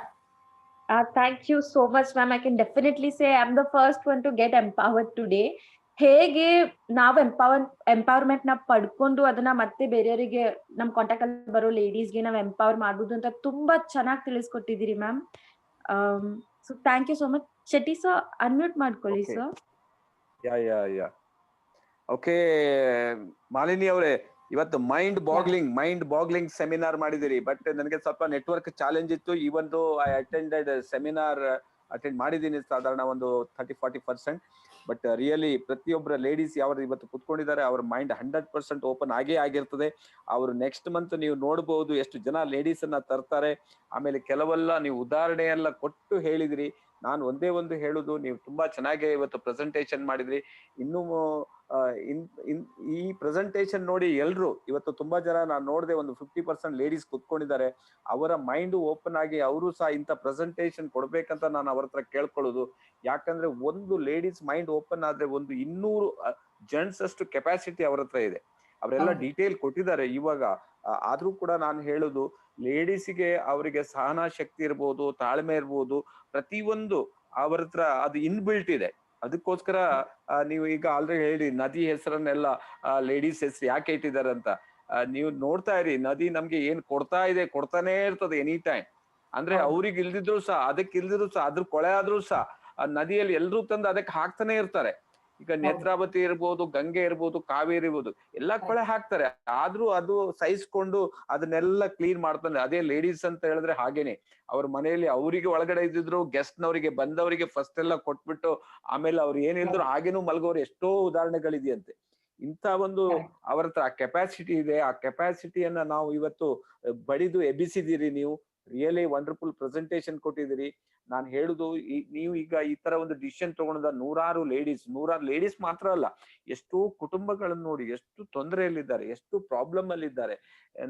Speaker 1: Thank you so much, ma'am. I can definitely say I'm the first one to get empowered today. ಹೇಗೆ ನಾವು empowerment ನ ಪಡ್ಕೊಂಡು ಅದನ್ನ ಮತ್ತೆ ಬೇರೆಯವರಿಗೆ ನಮ್ ಕಾಂಟ್ಯಾಕ್ಟ್ ಅಲ್ಲಿ ಬರೋ ಲೇಡೀಸ್ಗೆ ನಾವು ಎಂಪವರ್ ಮಾಡ್ಬೋದು ಅಂತ ತುಂಬಾ ಚೆನ್ನಾಗಿ ತಿಳಿಸ್ಕೊಟ್ಟಿದ್ದೀರಿ ma'am. So thank you so much. Shetty sir, unmute ಮಾಡ್ಕೊಳ್ಳಿ ಸರ್.
Speaker 3: ಯಾ ಓಕೆ ಮಾಲಿನಿ ಅವರೇ, ಇವತ್ತು ಮೈಂಡ್ ಬಾಗ್ಲಿಂಗ್ ಸೆಮಿನಾರ್ ಮಾಡಿದಿರಿ. ಬಟ್ ನನಗೆ ಸ್ವಲ್ಪ ನೆಟ್ವರ್ಕ್ ಚಾಲೆಂಜ್ ಇತ್ತು. ಈ ಒಂದು ಐ ಅಟೆಂಡೆಡ್ ಸೆಮಿನಾರ್ ಅಟೆಂಡ್ ಮಾಡಿದ್ದೀನಿ ಸಾಧಾರಣ ಒಂದು 30-40%. ಬಟ್ ರಿಯಲಿ ಪ್ರತಿಯೊಬ್ಬರ ಲೇಡೀಸ್ ಯಾವ ಇವತ್ತು ಕುತ್ಕೊಂಡಿದ್ದಾರೆ ಅವ್ರ ಮೈಂಡ್ 100% ಓಪನ್ ಆಗಿರ್ತದೆ. ಅವರು ನೆಕ್ಸ್ಟ್ ಮಂತ್ ನೀವು ನೋಡಬಹುದು ಎಷ್ಟು ಜನ ಲೇಡೀಸ್ ಅನ್ನ ತರ್ತಾರೆ. ಆಮೇಲೆ ಕೆಲವೆಲ್ಲ ನೀವು ಉದಾಹರಣೆ ಎಲ್ಲ ಕೊಟ್ಟು ಹೇಳಿದ್ರಿ. ನಾನು ಒಂದೇ ಒಂದು ಹೇಳುದು, ನೀವು ತುಂಬಾ ಚೆನ್ನಾಗಿ ಇವತ್ತು ಪ್ರೆಸೆಂಟೇಶನ್ ಮಾಡಿದ್ರಿ. ಇನ್ನು ಈ ಪ್ರೆಸೆಂಟೇಶನ್ ನೋಡಿ ಎಲ್ರು ಇವತ್ತು ತುಂಬಾ ಜನ ನಾನು ನೋಡಿದೆ, ಒಂದು 50% ಲೇಡೀಸ್ ಕುತ್ಕೊಂಡಿದ್ದಾರೆ. ಅವರ ಮೈಂಡ್ ಓಪನ್ ಆಗಿ ಅವರು ಸಹ ಇಂಥ ಪ್ರೆಸೆಂಟೇಶನ್ ಕೊಡ್ಬೇಕಂತ ನಾನು ಅವ್ರ ಹತ್ರ ಕೇಳ್ಕೊಳ್ಳೋದು. ಯಾಕಂದ್ರೆ ಒಂದು ಲೇಡೀಸ್ ಮೈಂಡ್ ಓಪನ್ ಆದ್ರೆ ಒಂದು 200 ಜೆಂಟ್ಸ್ ಅಷ್ಟು ಕೆಪಾಸಿಟಿ ಅವ್ರ ಹತ್ರ ಇದೆ. ಅವರೆಲ್ಲ ಡೀಟೇಲ್ ಕೊಟ್ಟಿದ್ದಾರೆ ಇವಾಗ. ಆದ್ರೂ ಕೂಡ ನಾನು ಹೇಳುದು, ಲೇಡೀಸಿಗೆ ಅವರಿಗೆ ಸಹನಾ ಶಕ್ತಿ ಇರ್ಬೋದು, ತಾಳ್ಮೆ ಇರ್ಬೋದು, ಪ್ರತಿಯೊಂದು ಅವ್ರ ಹತ್ರ ಅದು ಇನ್ಬಿಲ್ಟ್ ಇದೆ. ಅದಕ್ಕೋಸ್ಕರ ನೀವು ಈಗ ಆಲ್ರೆಡಿ ಹೇಳಿ ನದಿ ಹೆಸರನ್ನೆಲ್ಲ ಲೇಡೀಸ್ ಹೆಸರು ಯಾಕೆ ಇಟ್ಟಿದ್ದಾರೆ ಅಂತ. ನೀವು ನೋಡ್ತಾ ಇರಿ, ನದಿ ನಮ್ಗೆ ಏನ್ ಕೊಡ್ತಾನೆ ಇರ್ತದೆ ಎನಿ ಟೈಮ್. ಅಂದ್ರೆ ಅವ್ರಿಗೆ ಇಲ್ದಿದ್ರು ಸಹ, ಅದಕ್ಕೆ ಇಲ್ದಿದ್ರು ಸಹ, ಅದ್ರ ಕೊಳೆ ಆದ್ರೂ ಸಹ ಆ ನದಿಯಲ್ಲಿ ಎಲ್ರೂ ತಂದು ಅದಕ್ಕೆ ಹಾಕ್ತಾನೆ ಇರ್ತಾರೆ. ಈಗ ನೇತ್ರಾವತಿ ಇರ್ಬೋದು, ಗಂಗೆ ಇರ್ಬೋದು, ಕಾವೇರಿ ಇರ್ಬೋದು, ಎಲ್ಲಾ ಕೊಳೆ ಹಾಕ್ತಾರೆ. ಆದ್ರೂ ಅದು ಸಹಿಸ್ಕೊಂಡು ಅದನ್ನೆಲ್ಲ ಕ್ಲೀನ್ ಮಾಡ್ತಾನೆ. ಅದೇ ಲೇಡೀಸ್ ಅಂತ ಹೇಳಿದ್ರೆ ಹಾಗೇನೆ. ಅವ್ರ ಮನೆಯಲ್ಲಿ ಅವರಿಗೆ ಒಳಗಡೆ ಇದ್ದಿದ್ರು ಗೆಸ್ಟ್ನವರಿಗೆ ಬಂದವರಿಗೆ ಫಸ್ಟ್ ಎಲ್ಲ ಕೊಟ್ಬಿಟ್ಟು ಆಮೇಲೆ ಅವ್ರು ಏನಿಲ್ದ್ರು ಹಾಗೇನು ಮಲಗೋರು ಎಷ್ಟೋ ಉದಾಹರಣೆಗಳಿದೆಯಂತೆ. ಇಂಥ ಒಂದು ಅವ್ರ ಹತ್ರ ಕೆಪಾಸಿಟಿ ಇದೆ. ಆ ಕೆಪಾಸಿಟಿಯನ್ನ ನಾವು ಇವತ್ತು ಬಡಿದು ಎಬ್ಬಿಸಿದ್ದೀರಿ. ನೀವು ರಿಯಲಿ ವಂಡರ್ಫುಲ್ ಪ್ರೆಸೆಂಟೇಶನ್ ಕೊಟ್ಟಿದ್ದೀರಿ. ನಾನು ಹೇಳುದು, ನೀವು ಈಗ ಈ ತರ ಒಂದು ಡಿಸಿಷನ್ ತಗೊಂಡ ನೂರಾರು ಲೇಡೀಸ್ ಮಾತ್ರ ಅಲ್ಲ, ಎಷ್ಟೋ ಕುಟುಂಬಗಳನ್ನು ನೋಡಿ ಎಷ್ಟು ತೊಂದರೆಯಲ್ಲಿದ್ದಾರೆ, ಎಷ್ಟು ಪ್ರಾಬ್ಲಮ್ ಅಲ್ಲಿ ಇದ್ದಾರೆ.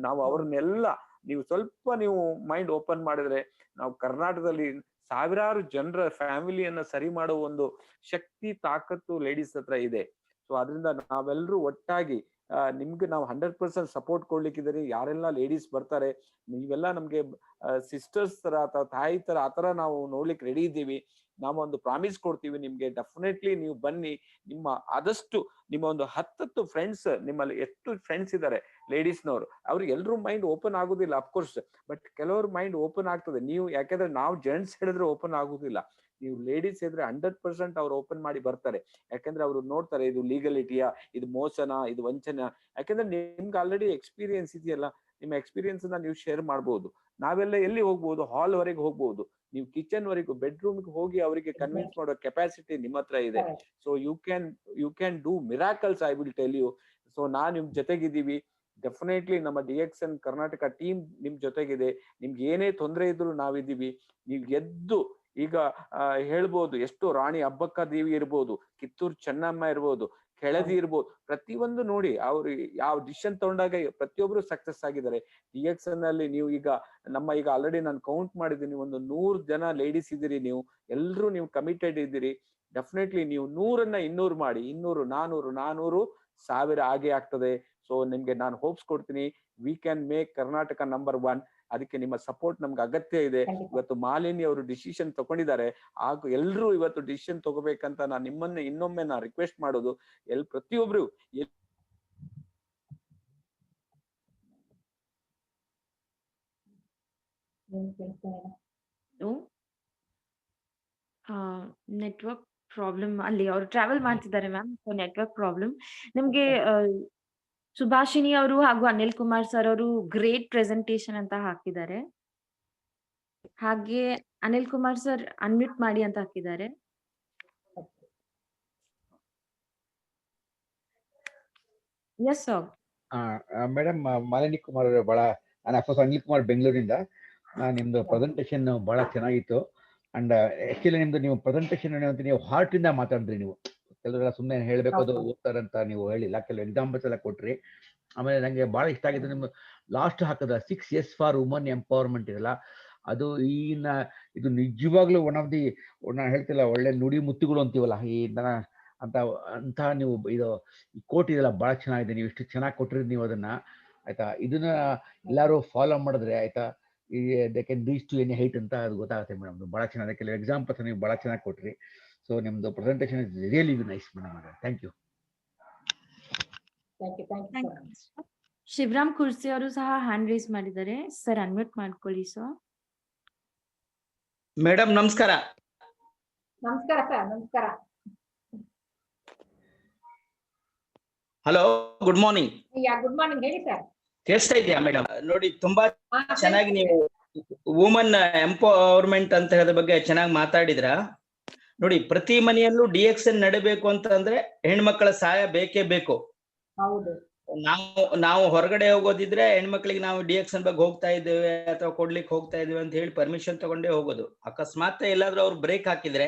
Speaker 3: ನಾವು ಅವ್ರನ್ನೆಲ್ಲ ನೀವು ಸ್ವಲ್ಪ ನೀವು ಮೈಂಡ್ ಓಪನ್ ಮಾಡಿದ್ರೆ, ನಾವು ಕರ್ನಾಟಕದಲ್ಲಿ ಸಾವಿರಾರು ಜನರ ಫ್ಯಾಮಿಲಿಯನ್ನ ಸರಿ ಮಾಡುವ ಒಂದು ಶಕ್ತಿ ತಾಕತ್ತು ಲೇಡೀಸ್ ಹತ್ರ ಇದೆ. ಸೊ ಅದರಿಂದ ನಾವೆಲ್ಲರೂ ಒಟ್ಟಾಗಿ ನಿಮ್ಗೆ ನಾವು 100% ಸಪೋರ್ಟ್ ಕೊಡ್ಲಿಕ್ಕಿದ್ದೀರಿ. ಯಾರೆಲ್ಲ ಲೇಡೀಸ್ ಬರ್ತಾರೆ, ನೀವೆಲ್ಲ ನಮ್ಗೆ ಸಿಸ್ಟರ್ಸ್ ತರ ಅಥವಾ ತಾಯಿ ತರ ಆತರ ನಾವು ನೋಡ್ಲಿಕ್ಕೆ ರೆಡಿ ಇದ್ದೀವಿ. ನಾವು ಒಂದು ಪ್ರಾಮಿಸ್ ಕೊಡ್ತೀವಿ ನಿಮ್ಗೆ, ಡೆಫಿನೆಟ್ಲಿ ನೀವು ಬನ್ನಿ. ಆದಷ್ಟು ನಿಮ್ಮ ಒಂದು 10 ಫ್ರೆಂಡ್ಸ್, ನಿಮ್ಮಲ್ಲಿ ಎಷ್ಟು ಫ್ರೆಂಡ್ಸ್ ಇದ್ದಾರೆ ಲೇಡೀಸ್ನವರು, ಅವ್ರಿಗೆ ಎಲ್ರೂ ಮೈಂಡ್ ಓಪನ್ ಆಗುದಿಲ್ಲ ಅಫ್ಕೋರ್ಸ್. ಬಟ್ ಕೆಲವ್ರ ಮೈಂಡ್ ಓಪನ್ ಆಗ್ತದೆ. ನೀವು ಯಾಕಂದ್ರೆ ನಾವು ಜೆಂಟ್ಸ್ ಹೇಳಿದ್ರೆ ಓಪನ್ ಆಗುದಿಲ್ಲ. ನೀವು ಲೇಡೀಸ್ ಇದ್ರೆ 100% ಅವ್ರು ಓಪನ್ ಮಾಡಿ ಬರ್ತಾರೆ. ಯಾಕಂದ್ರೆ ಅವ್ರು ನೋಡ್ತಾರೆ ಇದು ಲೀಗಲಿಟಿಯಾ, ಇದು ಮೋಸನಾ, ಇದು ವಂಚನಾ. ಯಾಕಂದ್ರೆ ನಿಮ್ಗೆ ಆಲ್ರೆಡಿ ಎಕ್ಸ್ಪೀರಿಯನ್ಸ್ ಇದೆಯಲ್ಲ, ನಿಮ್ಮ ಎಕ್ಸ್ಪೀರಿಯನ್ಸ್ ನೀವು ಶೇರ್ ಮಾಡ್ಬೋದು. ನಾವೆಲ್ಲ ಎಲ್ಲಿ ಹೋಗ್ಬೋದು? ಹಾಲ್ ವರೆಗೆ ಹೋಗ್ಬೋದು. ನೀವು ಕಿಚನ್ ವರೆಗೂ, ಬೆಡ್ರೂಮ್ಗೆ ಹೋಗಿ ಅವರಿಗೆ ಕನ್ವಿನ್ಸ್ ಮಾಡೋ ಕೆಪಾಸಿಟಿ ನಿಮ್ಮ ಹತ್ರ ಇದೆ. So you can do miracles, I will tell you. So ನಾನ್ ನಿಮ್ ಜೊತೆಗಿದ್ದೀವಿ. ಡೆಫಿನೆಟ್ಲಿ ನಮ್ಮ DXN ಕರ್ನಾಟಕ ಟೀಮ್ ನಿಮ್ ಜೊತೆಗಿದೆ. ನಿಮ್ಗೆ ಏನೇ ತೊಂದರೆ ಇದ್ರು ನಾವಿದ್ದೀವಿ. ನೀವ್ ಎದ್ದು ಈಗ ಹೇಳ್ಬೋದು, ಎಷ್ಟು ರಾಣಿ ಅಬ್ಬಕ್ಕ ದೇವಿ ಇರ್ಬೋದು, ಕಿತ್ತೂರು ಚೆನ್ನಮ್ಮ ಇರ್ಬೋದು, ಕೆಳದಿ ಇರ್ಬೋದು, ಪ್ರತಿಯೊಂದು ನೋಡಿ ಅವ್ರು ಯಾವ ಡಿಸಿಷನ್ ತಗೊಂಡಾಗ ಪ್ರತಿಯೊಬ್ರು ಸಕ್ಸಸ್ ಆಗಿದ್ದಾರೆ. DXN ಅಲ್ಲಿ ನೀವು ಈಗ ಈಗ ಆಲ್ರೆಡಿ ನಾನು ಕೌಂಟ್ ಮಾಡಿದ್ದೀನಿ, ಒಂದು 100 ಜನ ಲೇಡೀಸ್ ಇದ್ದೀರಿ. ನೀವು ಎಲ್ರು ನೀವು ಕಮಿಟೆಡ್ ಇದ್ದೀರಿ. ಡೆಫಿನೆಟ್ಲಿ ನೀವು 100ನ್ನ 200 ಮಾಡಿ, 200, 400, 400, 1000 ಆಗೇ ಆಗ್ತದೆ. ಸೊ ನಿಮ್ಗೆ ನಾನು ಹೋಪ್ಸ್ ಕೊಡ್ತೀನಿ, we can make Karnataka number 1. ಅದಕ್ಕೆ ನಿಮ್ಮ ಸಪೋರ್ಟ್ ನಮ್ಗೆ ಅಗತ್ಯ ಇದೆ. ಇವತ್ತು ಮಾಲಿನಿ ಅವರು ಡಿಸಿಷನ್ ತಗೊಂಡಿದ್ದಾರೆ, ಹಾಗೂ ಎಲ್ರು ಇವತ್ತು ಡಿಸಿಷನ್ ತಗೋಬೇಕಂತ ನಾನು ನಿಮ್ಮನ್ನ ಇನ್ನೊಮ್ಮೆ ನಾ ರಿಕ್ವೆಸ್ಟ್ ಮಾಡೋದು. ಪ್ರತಿಯೊಬ್ರು
Speaker 1: ನೆಟ್ವರ್ಕ್ ಪ್ರಾಬ್ಲಮ್, ಅಲ್ಲಿ ಅವ್ರು ಟ್ರಾವೆಲ್ ಮಾಡ್ತಿದ್ದಾರೆ ಮ್ಯಾಮ್, ಸೊ ನೆಟ್ವರ್ಕ್ ಪ್ರಾಬ್ಲಮ್. ನಿಮ್ಗೆ ಸುಭಾಷಿಣಿ ಅವರು ಹಾಗೂ ಅನಿಲ್ ಕುಮಾರ್ ಸರ್ ಅವರು ಗ್ರೇಟ್ ಪ್ರೆಸೆಂಟೇಶನ್ ಅಂತ ಹಾಕಿದ್ದಾರೆ. ಹಾಗೆ ಅನಿಲ್ ಕುಮಾರ್ ಸರ್ ಅನ್ಮ್ಯೂಟ್ ಮಾಡಿ ಅಂತ ಹಾಕಿದ್ದಾರೆ. Yes sir.
Speaker 4: Madam, Malini Kumar ಅವರು ಬಹಳ, ನಾನು ಅಫ್ಕೋರ್ಸ್ ಅನಿಲ್ ಕುಮಾರ್ ಬೆಂಗಳೂರಿಂದ. ನಿಮ್ದು ಪ್ರೆಸೆಂಟೇಶನ್ ಬಹಳ ಚೆನ್ನಾಗಿತ್ತು. ಅಂಡ್ ಆಕ್ಚುಲಿ ನಿಮ್ದು ನೀವು ಪ್ರೆಸೆಂಟೇಶನ್ ನೀವು ಹಾರ್ಟ್ ಇಂದ ಮಾತಾಡಿದ್ರಿ. ನೀವು ಕೆಲವರೆಲ್ಲ ಸುಮ್ಮನೆ ಹೇಳ್ಬೇಕು ಅದು ಓದ್ತಾರಂತ ನೀವು ಹೇಳಿಲ್ಲ, ಕೆಲವು ಎಕ್ಸಾಂಪಲ್ಸ್ ಎಲ್ಲ ಕೊಟ್ರಿ. ಆಮೇಲೆ ನಂಗೆ ಬಹಳ ಇಷ್ಟ ಆಗಿದ್ದು ನಿಮ್ದು ಲಾಸ್ಟ್ ಹಾಕದ 6 S ಫಾರ್ ವುಮನ್ ಎಂಪವರ್ಮೆಂಟ್ ಇದೆಲ್ಲ, ಅದು ಇದು ನಿಜವಾಗ್ಲೂ ಒನ್ ಆಫ್ ದಿ, ನಾನು ಹೇಳ್ತಿಲ್ಲ, ಒಳ್ಳೆ ನುಡಿ ಮುತ್ತುಗಳು ಅಂತೀವಲ್ಲ ಈ ಅಂತ ನೀವು ಇದು ಕೋಟ್ ಇದೆಲ್ಲ ಬಹಳ ಚೆನ್ನಾಗಿದೆ. ನೀವು ಇಷ್ಟು ಚೆನ್ನಾಗಿ ಕೊಟ್ಟಿರಿ ನೀವು ಅದನ್ನ, ಆಯ್ತಾ. ಇದನ್ನ ಎಲ್ಲಾರು ಫಾಲೋ ಮಾಡಿದ್ರೆ ಆಯ್ತಾ, they can reach to any height ಅಂತ ಅದು ಗೊತ್ತಾಗುತ್ತೆ ಮೇಡಮ್. ಬಹಳ ಚೆನ್ನಾಗಿದೆ, ಕೆಲವು ಎಕ್ಸಾಂಪಲ್ಸ್ ನೀವು ಬಹಳ ಚೆನ್ನಾಗಿ ಕೊಟ್ರಿ. ಸೊ ನಿಮ್ದು presentation is really nice madam. Thank you.
Speaker 1: Shivaram Kursi ಅವರು ಸಹ ಹ್ಯಾಂಡ್ ರೈಸ್ ಮಾಡಿದ್ದಾರೆ. ಸರ್ ಅನ್ಮ್ಯೂಟ್ ಮಾಡ್ಕೊಳ್ಳಿ ಸರ್.
Speaker 5: ಮೇಡಮ್ ನಮಸ್ಕಾರ.
Speaker 2: ನಮಸ್ಕಾರ ಸರ್. ನಮಸ್ಕಾರ.
Speaker 5: Hello, good morning.
Speaker 2: Good morning, ಹೇಳಿ ಸರ್.
Speaker 5: ಕೇಳಿಸ್ತಾ ಇದೆಯಾ ಮೇಡಮ್? ನೋಡಿ, ತುಂಬಾ ಚೆನ್ನಾಗಿ ನೀವು ವುಮನ್ ಎಂಪವರ್ಮೆಂಟ್ ಅಂತ ಹೇಳೋದ್ರ ಬಗ್ಗೆ ಚೆನ್ನಾಗಿ ಮಾತಾಡಿದ್ರ. ನೋಡಿ, ಪ್ರತಿ ಮನೆಯಲ್ಲೂ DXN ನಡಬೇಕು ಅಂತ ಅಂದ್ರೆ ಹೆಣ್ಮಕ್ಳ ಸಹಾಯ ಬೇಕೇ ಬೇಕು.
Speaker 2: ಹೌದು.
Speaker 5: ನಾವು ಹೊರಗಡೆ ಹೋಗೋದಿದ್ರೆ ಹೆಣ್ಮಕ್ಳಿಗೆ ನಾವು DXN ಬಗ್ಗೆ ಹೋಗ್ತಾ ಇದ್ದೇವೆ ಅಥವಾ ಕೊಡ್ಲಿಕ್ಕೆ ಹೋಗ್ತಾ ಇದ್ದೇವೆ ಅಂತ ಹೇಳಿ ಪರ್ಮಿಷನ್ ತಗೊಂಡೇ ಹೋಗೋದು. ಅಕಸ್ಮಾತ್ ಎಲ್ಲಾದ್ರೂ ಅವ್ರು ಬ್ರೇಕ್ ಹಾಕಿದ್ರೆ,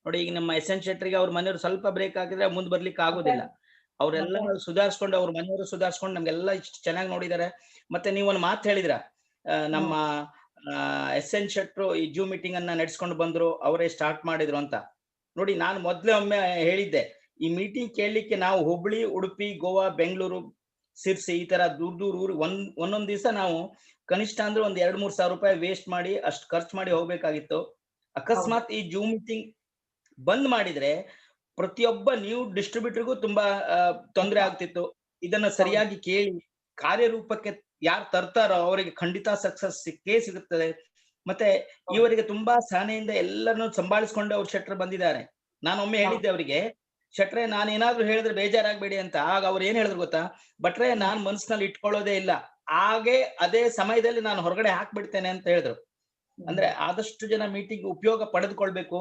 Speaker 5: ನೋಡಿ ಈಗ ನಮ್ಮ SN ಶೆಟ್ಟರಿಗೆ ಅವ್ರ ಮನೆಯವರು ಸ್ವಲ್ಪ ಬ್ರೇಕ್ ಹಾಕಿದ್ರೆ ಮುಂದ್ ಬರ್ಲಿಕ್ಕೆ ಆಗೋದಿಲ್ಲ. ಅವರೆಲ್ಲ ಸುಧಾರಿಸ್ಕೊಂಡು, ಅವ್ರ ಮನೆಯವರು ಸುಧಾರಿಸ್ಕೊಂಡು ನಮ್ಗೆಲ್ಲ ಇಷ್ಟು ಚೆನ್ನಾಗಿ ನೋಡಿದ್ದಾರೆ. ಮತ್ತೆ ನೀವೊಂದು ಮಾತು ಹೇಳಿದ್ರ, ನಮ್ಮ SN ಶೆಟ್ರು ಈ ಜೂಮ್ ಮೀಟಿಂಗ್ ಅನ್ನ ನಡೆಸ್ಕೊಂಡು ಬಂದ್ರು, ಅವರೇ ಸ್ಟಾರ್ಟ್ ಮಾಡಿದ್ರು ಅಂತ. ನೋಡಿ, ನಾನು ಮೊದ್ಲೇ ಒಮ್ಮೆ ಹೇಳಿದ್ದೆ, ಈ ಮೀಟಿಂಗ್ ಕೇಳಲಿಕ್ಕೆ ನಾವು ಹುಬ್ಳಿ, ಉಡುಪಿ, ಗೋವಾ, ಬೆಂಗಳೂರು, ಸಿರ್ಸಿ ಈ ತರ ದೂರ ಊರು ಒಂದೊಂದ್ ದಿವಸ ನಾವು ಕನಿಷ್ಠ ಅಂದ್ರೆ ಒಂದ್ 2-3 ಸಾವಿರ ರೂಪಾಯಿ ವೇಸ್ಟ್ ಮಾಡಿ ಅಷ್ಟು ಖರ್ಚು ಮಾಡಿ ಹೋಗ್ಬೇಕಾಗಿತ್ತು. ಅಕಸ್ಮಾತ್ ಈ ಜೂಮ್ ಮೀಟಿಂಗ್ ಬಂದ್ ಮಾಡಿದ್ರೆ ಪ್ರತಿಯೊಬ್ಬ ನ್ಯೂ ಡಿಸ್ಟ್ರಿಬ್ಯೂಟರ್ಗೂ ತುಂಬಾ ತೊಂದರೆ ಆಗ್ತಿತ್ತು. ಇದನ್ನ ಸರಿಯಾಗಿ ಕೇಳಿ ಕಾರ್ಯರೂಪಕ್ಕೆ ಯಾರು ತರ್ತಾರೋ ಅವರಿಗೆ ಖಂಡಿತ ಸಕ್ಸಸ್ ಸಿಕ್ಕೇ ಸಿಗುತ್ತದೆ. ಮತ್ತೆ ಇವರಿಗೆ ತುಂಬಾ ಸಹನೆಯಿಂದ ಎಲ್ಲರನ್ನು ಸಂಭಾಳಿಸ್ಕೊಂಡು ಅವ್ರು ಶೆಟ್ರ್ ಬಂದಿದ್ದಾರೆ. ನಾನೊಮ್ಮೆ ಹೇಳಿದ್ದೆ ಅವರಿಗೆ, ಶೆಟ್ರೆ ನಾನೇನಾದ್ರೂ ಹೇಳಿದ್ರೆ ಬೇಜಾರಾಗ್ಬೇಡಿ ಅಂತ. ಆಗ ಅವ್ರು ಏನ್ ಹೇಳಿದ್ರು ಗೊತ್ತಾ? ಬಟ್ರೆ ನಾನ್ ಮನ್ಸಿನಲ್ಲಿ ಇಟ್ಕೊಳ್ಳೋದೇ ಇಲ್ಲ, ಹಾಗೆ ಅದೇ ಸಮಯದಲ್ಲಿ ನಾನು ಹೊರಗಡೆ ಹಾಕ್ಬಿಡ್ತೇನೆ ಅಂತ ಹೇಳಿದ್ರು. ಅಂದ್ರೆ ಆದಷ್ಟು ಜನ ಮೀಟಿಂಗ್ ಉಪಯೋಗ ಪಡೆದುಕೊಳ್ಬೇಕು.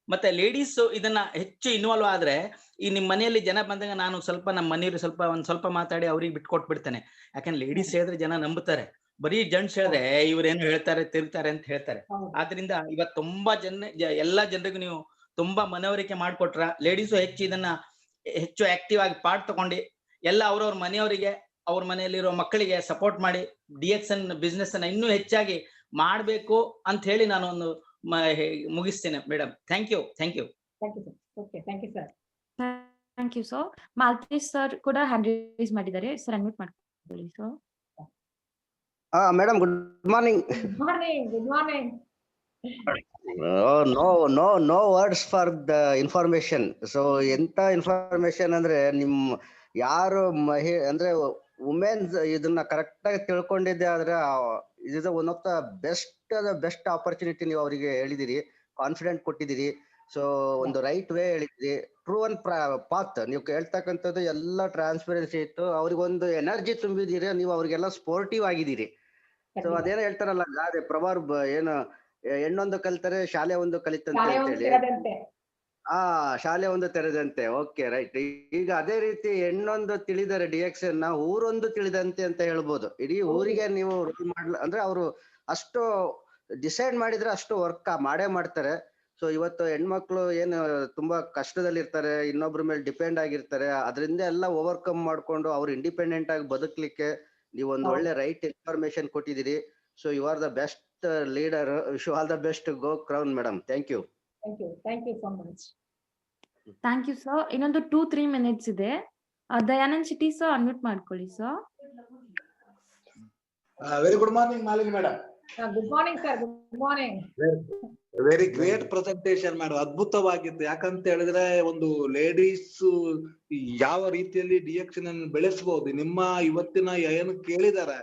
Speaker 5: ಮತ್ತೆ ಲೇಡೀಸ್ ಇದನ್ನ ಹೆಚ್ಚು ಇನ್ವಾಲ್ವ್ ಆದ್ರೆ, ಈ ನಿಮ್ ಮನೆಯಲ್ಲಿ ಜನ ಬಂದಾಗ ನಾನು ಸ್ವಲ್ಪ ನಮ್ಮ ಮನೆಯವ್ರು ಸ್ವಲ್ಪ ಮಾತಾಡಿ ಅವ್ರಿಗೆ ಬಿಟ್ಕೊಟ್ಬಿಡ್ತೇನೆ. ಯಾಕಂದ್ರೆ ಲೇಡೀಸ್ ಹೇಳಿದ್ರೆ ಜನ ನಂಬುತ್ತಾರೆ, ಬರೀ ಜೆಂಟ್ಸ್ ಹೇಳಿದ್ರೆ ಇವ್ರೇನು ಹೇಳ್ತಾರೆ ತಿರ್ತಾರೆ ಅಂತ ಹೇಳ್ತಾರೆ. ಆದ್ರಿಂದ ಇವತ್ತು ತುಂಬಾ ಎಲ್ಲಾ ಜನರಿಗೂ ನೀವು ತುಂಬಾ ಮನವರಿಕೆ ಮಾಡ್ಕೊಟ್ರ. ಲೇಡೀಸು ಹೆಚ್ಚು ಆಕ್ಟಿವ್ ಆಗಿ ಪಾರ್ಟ್ ತಗೊಂಡು ಎಲ್ಲ ಅವ್ರವ್ರ ಮನೆಯವರಿಗೆ, ಅವ್ರ ಮನೆಯಲ್ಲಿರೋ ಮಕ್ಕಳಿಗೆ ಸಪೋರ್ಟ್ ಮಾಡಿ DXN ಬಿಸ್ನೆಸ್ ಅನ್ನ ಇನ್ನೂ ಹೆಚ್ಚಾಗಿ ಮಾಡ್ಬೇಕು ಅಂತ ಹೇಳಿ ನಾನು ಒಂದು ಮುಗಿಸ್ತೇನೆ madam. Thank you.
Speaker 1: Sir. Maltesh sir ಕೂಡ ಹ್ಯಾಂಡ್ ರೈಸ್ ಮಾಡಿದ್ದಾರೆ. ಸರ್ ಅನ್ಮ್ಯೂಟ್ ಮಾಡ್ಕೊಳ್ಳಿ sir.
Speaker 6: Madam, good morning.
Speaker 2: Good morning.
Speaker 6: No words for the information. So ಎಂತ ಇನ್ಫಾರ್ಮೇಶನ್ ಅಂದ್ರೆ, ಯಾರು ಅಂದ್ರೆ ವುಮೆನ್ಸ್ ಇದನ್ನ ಕರೆಕ್ಟ್ ಆಗಿ ತಿಳ್ಕೊಂಡಿದ್ದೆ ಆದ್ರೆ, ಇದು one of the best opportunity ನೀವು ಅವರಿಗೆ ಹೇಳಿದಿರಿ. ಕಾನ್ಫಿಡೆಂಟ್ ಕೊಟ್ಟಿದ್ದೀರಿ. ಸೊ ಒಂದು ರೈಟ್ ವೇ ಹೇಳಿದ್ರಿ, ಟ್ರೂ ಅಂಡ್ ಪಾತ್. ನೀವು ಹೇಳ್ತಕ್ಕಂಥದ್ದು ಎಲ್ಲ ಟ್ರಾನ್ಸ್ಪರೆನ್ಸಿ ಇತ್ತು, ಅವ್ರಿಗೊಂದು ಎನರ್ಜಿ ತುಂಬಿದ್ದೀರಿ, ನೀವು ಅವ್ರಿಗೆಲ್ಲ ಸ್ಪೋರ್ಟಿವ್ ಆಗಿದ್ದೀರಿ. ಸೊ ಅದೇನೋ ಹೇಳ್ತಾರಲ್ಲ ಗಾದೆ ಪ್ರವರ್ಬ್, ಏನು ಹೆಣ್ಣೊಂದು ಕಲಿತರೆ ಶಾಲೆ ಒಂದು ಕಲಿತಂತೆ ಅಂತ ಹೇಳಿ. ಶಾಲೆ ಒಂದು ತೆರೆದಂತೆ. Okay, right. ಈಗ ಅದೇ ರೀತಿ ಹೆಣ್ಣೊಂದು ತಿಳಿದರೆ ಡಿಎಕ್ಸನ್ ಊರೊಂದು ತಿಳಿದಂತೆ ಅಂತ ಹೇಳ್ಬೋದು. ಇಡೀ ಊರಿಗೆ ನೀವು ರೋಲ್ ಮಾಡಲ ಅಂದ್ರೆ ಅವರು ಅಷ್ಟು ಡಿಸೈಡ್ ಮಾಡಿದ್ರೆ ಅಷ್ಟು ವರ್ಕ್ ಮಾಡೇ ಮಾಡ್ತಾರೆ. ಸೊ ಇವತ್ತು ಹೆಣ್ಮಕ್ಳು ಏನು ತುಂಬಾ ಕಷ್ಟದಲ್ಲಿ ಇರ್ತಾರೆ, ಇನ್ನೊಬ್ರ ಮೇಲೆ ಡಿಪೆಂಡ್ ಆಗಿರ್ತಾರೆ, ಅದರಿಂದ ಎಲ್ಲ ಓವರ್ಕಮ್ ಮಾಡ್ಕೊಂಡು ಅವ್ರು ಇಂಡಿಪೆಂಡೆಂಟ್ ಆಗಿ ಬದುಕ್ಲಿಕ್ಕೆ ನೀವು ಒಂದು ಒಳ್ಳೆ ರೈಟ್ ಇನ್ಫಾರ್ಮೇಶನ್ ಕೊಟ್ಟಿದ್ದೀರಿ. So you are the best leader. Wish you all the best. Go crown madam. Thank you.
Speaker 2: Thank you so much.
Speaker 1: Thank you sir. ಇನ್ನೊಂದು 2-3 ಮಿನಿಟ್ಸ್ ಇದೆ. ದಯಾನಂದ್ ಶೆಟ್ಟಿ ಸರ್ ಅನ್ಮ್ಯೂಟ್ ಮಾಡ್ಕೊಳ್ಳಿ sir.
Speaker 7: Very good morning Malini madam.
Speaker 2: Good morning sir. Good morning.
Speaker 7: Very great presentation madam. ಅದ್ಭುತವಾಗಿತ್ತು. ಯಾಕಂತ ಹೇಳಿದ್ರೆ ಒಂದು ladies ಯಾವ ರೀತಿಯಲ್ಲಿ ಡಿಎಕ್ಷನ್ ಅನ್ನು ಬೆಳೆಸಬಹುದು, ನಿಮ್ಮ ಇವತ್ತಿನ ಏನು ಕೇಳಿದಾರೆ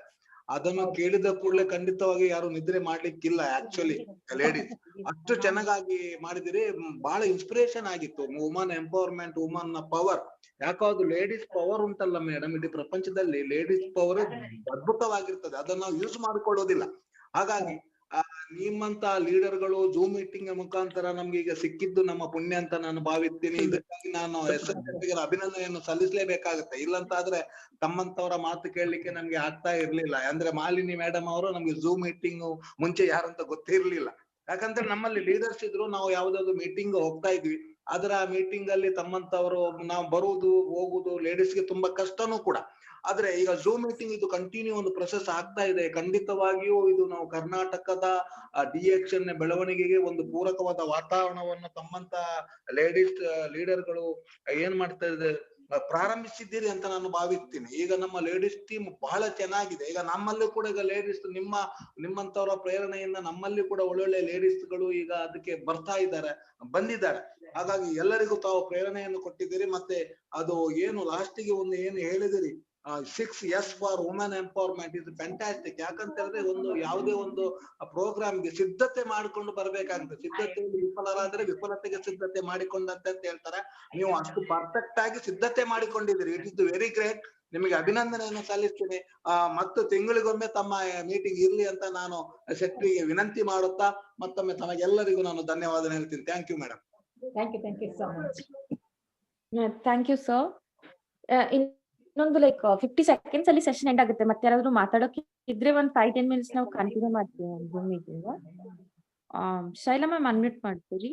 Speaker 7: ಅದನ್ನು ಕೇಳಿದ ಕೂಡಲೇ ಖಂಡಿತವಾಗಿ ಯಾರು ನಿದ್ರೆ ಮಾಡ್ಲಿಕ್ಕಿಲ್ಲ. ಆಕ್ಚುಲಿ ಲೇಡೀಸ್ ಅಷ್ಟು ಚೆನ್ನಾಗಿ ಮಾಡಿದಿರಿ. ಬಹಳ ಇನ್ಸ್ಪಿರೇಷನ್ ಆಗಿತ್ತು. Woman empowerment, woman power. ಯಾಕಾದ್ರು ಲೇಡೀಸ್ ಪವರ್ ಉಂಟಲ್ಲ ಮೇಡಮ್, ಇಡೀ ಪ್ರಪಂಚದಲ್ಲಿ ಲೇಡೀಸ್ ಪವರ್ ಅದ್ಭುತವಾಗಿರ್ತದೆ. ಅದನ್ನ ನಾವು ಯೂಸ್ ಮಾಡಿಕೊಳ್ಳೋದಿಲ್ಲ. ಹಾಗಾಗಿ ನಿಮ್ಮಂತ ಲೀಡರ್ಗಳು ಜೂಮ್ ಮೀಟಿಂಗ್ ಮುಖಾಂತರ ನಮ್ಗೆ ಈಗ ಸಿಕ್ಕಿದ್ದು ನಮ್ಮ ಪುಣ್ಯ ಅಂತ ನಾನು ಭಾವಿಸ್ತೀನಿ. ಇದಕ್ಕಾಗಿ ನಾನು ಅಭಿನಂದನೆಯನ್ನು ಸಲ್ಲಿಸಲೇಬೇಕಾಗುತ್ತೆ. ಇಲ್ಲಂತಾದ್ರೆ ತಮ್ಮಂತವರ ಮಾತು ಕೇಳಲಿಕ್ಕೆ ನಮ್ಗೆ ಆಗ್ತಾ ಇರ್ಲಿಲ್ಲ. ಅಂದ್ರೆ ಮಾಲಿನಿ ಮೇಡಮ್ ಅವರು ನಮ್ಗೆ ಜೂಮ್ ಮೀಟಿಂಗ್ ಮುಂಚೆ ಯಾರಂತ ಗೊತ್ತಿರ್ಲಿಲ್ಲ. ಯಾಕಂದ್ರೆ ನಮ್ಮಲ್ಲಿ ಲೀಡರ್ಸ್ ಇದ್ರು, ನಾವು ಯಾವ್ದಾದ್ರು ಮೀಟಿಂಗ್ ಹೋಗ್ತಾ ಇದ್ವಿ. ಅದರ ಮೀಟಿಂಗ್ ಅಲ್ಲಿ ತಮ್ಮಂತವರು ನಾವು ಬರುವುದು ಹೋಗುದು ಲೇಡೀಸ್ಗೆ ತುಂಬಾ ಕಷ್ಟನೂ ಕೂಡ. ಆದ್ರೆ ಈಗ ಜೂಮ್ ಮೀಟಿಂಗ್ ಇದು ಕಂಟಿನ್ಯೂ ಒಂದು ಪ್ರೊಸೆಸ್ ಆಗ್ತಾ ಇದೆ. ಖಂಡಿತವಾಗಿಯೂ ಇದು ನಾವು ಕರ್ನಾಟಕದ ಡಿಎಕ್ಷನ್ ಬೆಳವಣಿಗೆಗೆ ಒಂದು ಪೂರಕವಾದ ವಾತಾವರಣವನ್ನು ತಮ್ಮಂತ ಲೇಡೀಸ್ ಲೀಡರ್ಗಳು ಏನ್ ಮಾಡ್ತಾ ಇದೆ ಪ್ರಾರಂಭಿಸಿದ್ದೀರಿ ಅಂತ ನಾನು ಭಾವಿಸ್ತೀನಿ. ಈಗ ನಮ್ಮ ಲೇಡೀಸ್ ಟೀಮ್ ಬಹಳ ಚೆನ್ನಾಗಿದೆ. ಈಗ ನಮ್ಮಲ್ಲಿ ಕೂಡ ಈಗ ಲೇಡೀಸ್ ನಿಮ್ಮಂತವರ ಪ್ರೇರಣೆಯಿಂದ ನಮ್ಮಲ್ಲಿ ಕೂಡ ಒಳ್ಳೊಳ್ಳೆ ಲೇಡೀಸ್ಗಳು ಈಗ ಅದಕ್ಕೆ ಬರ್ತಾ ಇದ್ದಾರೆ, ಬಂದಿದ್ದಾರೆ. ಹಾಗಾಗಿ ಎಲ್ಲರಿಗೂ ತಾವು ಪ್ರೇರಣೆಯನ್ನು ಕೊಟ್ಟಿದ್ದೀರಿ. ಮತ್ತೆ ಅದು ಏನು ಲಾಸ್ಟಿಗೆ ಒಂದು ಏನು ಹೇಳಿದಿರಿ 6S for women empowerment is fantastic. ಯಾಕಂತ ಹೇಳಿದ್ರೆ ಒಂದು ಯಾವುದೇ ಒಂದು ಪ್ರೋಗ್ರಾಮ್ಗೆ ಸಿದ್ಧತೆ ಮಾಡಿಕೊಂಡು ಬರ್ಬೇಕಾಗುತ್ತೆ. ಸಿದ್ಧತೆಯಲ್ಲಿ ವಿಫಲರಾದ್ರೆ ವಿಫಲತೆಗೆ ಸಿದ್ಧತೆ ಮಾಡಿಕೊಂಡಂತೆ ಅಂತ ಹೇಳ್ತಾರೆ. ನೀವು ಅಷ್ಟು ಪರ್ಫೆಕ್ಟ್ ಆಗಿ ಸಿದ್ಧತೆ ಮಾಡಿಕೊಂಡಿದ್ದೀರಿ. It is very great. ನಿಮಗೆ ಅಭಿನಂದನೆಯನ್ನು ಸಲ್ಲಿಸ್ತೀನಿ. ಮತ್ತು ತಿಂಗಳಿಗೊಮ್ಮೆ ತಮ್ಮ ಮೀಟಿಂಗ್ ಇರ್ಲಿ ಅಂತ ನಾನು ಶೆಟ್ಟಿಗೆ ವಿನಂತಿ ಮಾಡುತ್ತಾ ಮತ್ತೊಮ್ಮೆ ತಮಗೆಲ್ಲರಿಗೂ ನಾನು ಧನ್ಯವಾದ ಹೇಳ್ತೀನಿ. Thank you madam.
Speaker 2: Thank you so much.
Speaker 1: Thank you sir. ಇನ್ನೊಂದು 50 ಸೆಕೆಂಡ್ಸ್ ಅಲ್ಲಿ ಸೆಷನ್ ಎಂಡ್ ಆಗುತ್ತೆ. ಮತ್ತೆ ಯಾರಾದ್ರೂ ಮಾತಾಡೋಕೆ ಇದ್ರೆ ಒಂದು 5-10 ಮಿನಿಟ್ಸ್ ನಾವು ಕಂಟಿನ್ಯೂ ಮಾಡ್ತೀವಿ Zoom meeting. Shaila ma'am unmute ಮಾಡ್ತೀರಿ.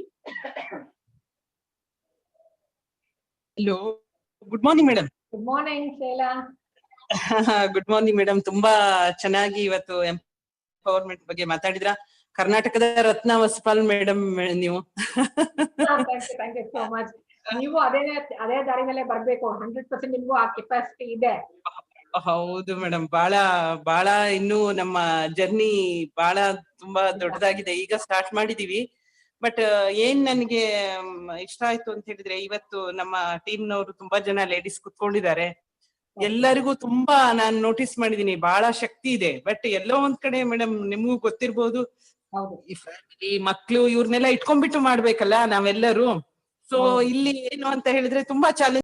Speaker 8: Hello, good morning madam.
Speaker 2: Good morning Shaila.
Speaker 8: Good morning madam. ತುಂಬಾ ಚೆನ್ನಾಗಿ ಇವತ್ತು ಎಂಪವರ್ಮೆಂಟ್ ಬಗ್ಗೆ ಮಾತಾಡಿದ್ರ. ಕರ್ನಾಟಕದ ರತ್ನ ವಸ್ಪಾಲ್ ಮೇಡಮ್ ನೀವು.
Speaker 2: Thank you so much. ನೀವು ಅದೇ ದಾರಿ ಮೇಲೆ ಬರ್ಬೇಕು. 100% ನಿಮ್ಗೂ ಆ ಕೆಪಾಸಿಟಿ ಇದೆ.
Speaker 8: ಹೌದು ಮೇಡಮ್. ಬಹಳ ಇನ್ನು ನಮ್ಮ ಜರ್ನಿ ಬಹಳ ತುಂಬಾ ದೊಡ್ಡದಾಗಿದೆ. ಈಗ ಸ್ಟಾರ್ಟ್ ಮಾಡಿದೀವಿ. ಬಟ್ ಏನ್ ನನ್ಗೆ ಇಷ್ಟ ಆಯ್ತು ಅಂತ ಹೇಳಿದ್ರೆ, ಇವತ್ತು ನಮ್ಮ ಟೀಮ್ ನವರು ತುಂಬಾ ಜನ ಲೇಡೀಸ್ ಕುತ್ಕೊಂಡಿದ್ದಾರೆ. ಎಲ್ಲರಿಗೂ ತುಂಬಾ ನಾನ್ ನೋಟಿಸ್ ಮಾಡಿದೀನಿ, ಬಹಳ ಶಕ್ತಿ ಇದೆ. ಬಟ್ ಎಲ್ಲೋ ಒಂದ್ ಕಡೆ ಮೇಡಮ್ ನಿಮ್ಗೂ ಗೊತ್ತಿರ್ಬೋದು, ಈ ಫ್ಯಾಮಿಲಿ ಮಕ್ಳು ಇವ್ರನ್ನೆಲ್ಲ ಇಟ್ಕೊಂಡ್ಬಿಟ್ಟು ಮಾಡ್ಬೇಕಲ್ಲ ನಾವೆಲ್ಲರೂ. ಸೊ ಇಲ್ಲಿ ಏನು ಅಂತ ಹೇಳಿದ್ರೆ ತುಂಬಾ ಚಾಲೆಂಜ್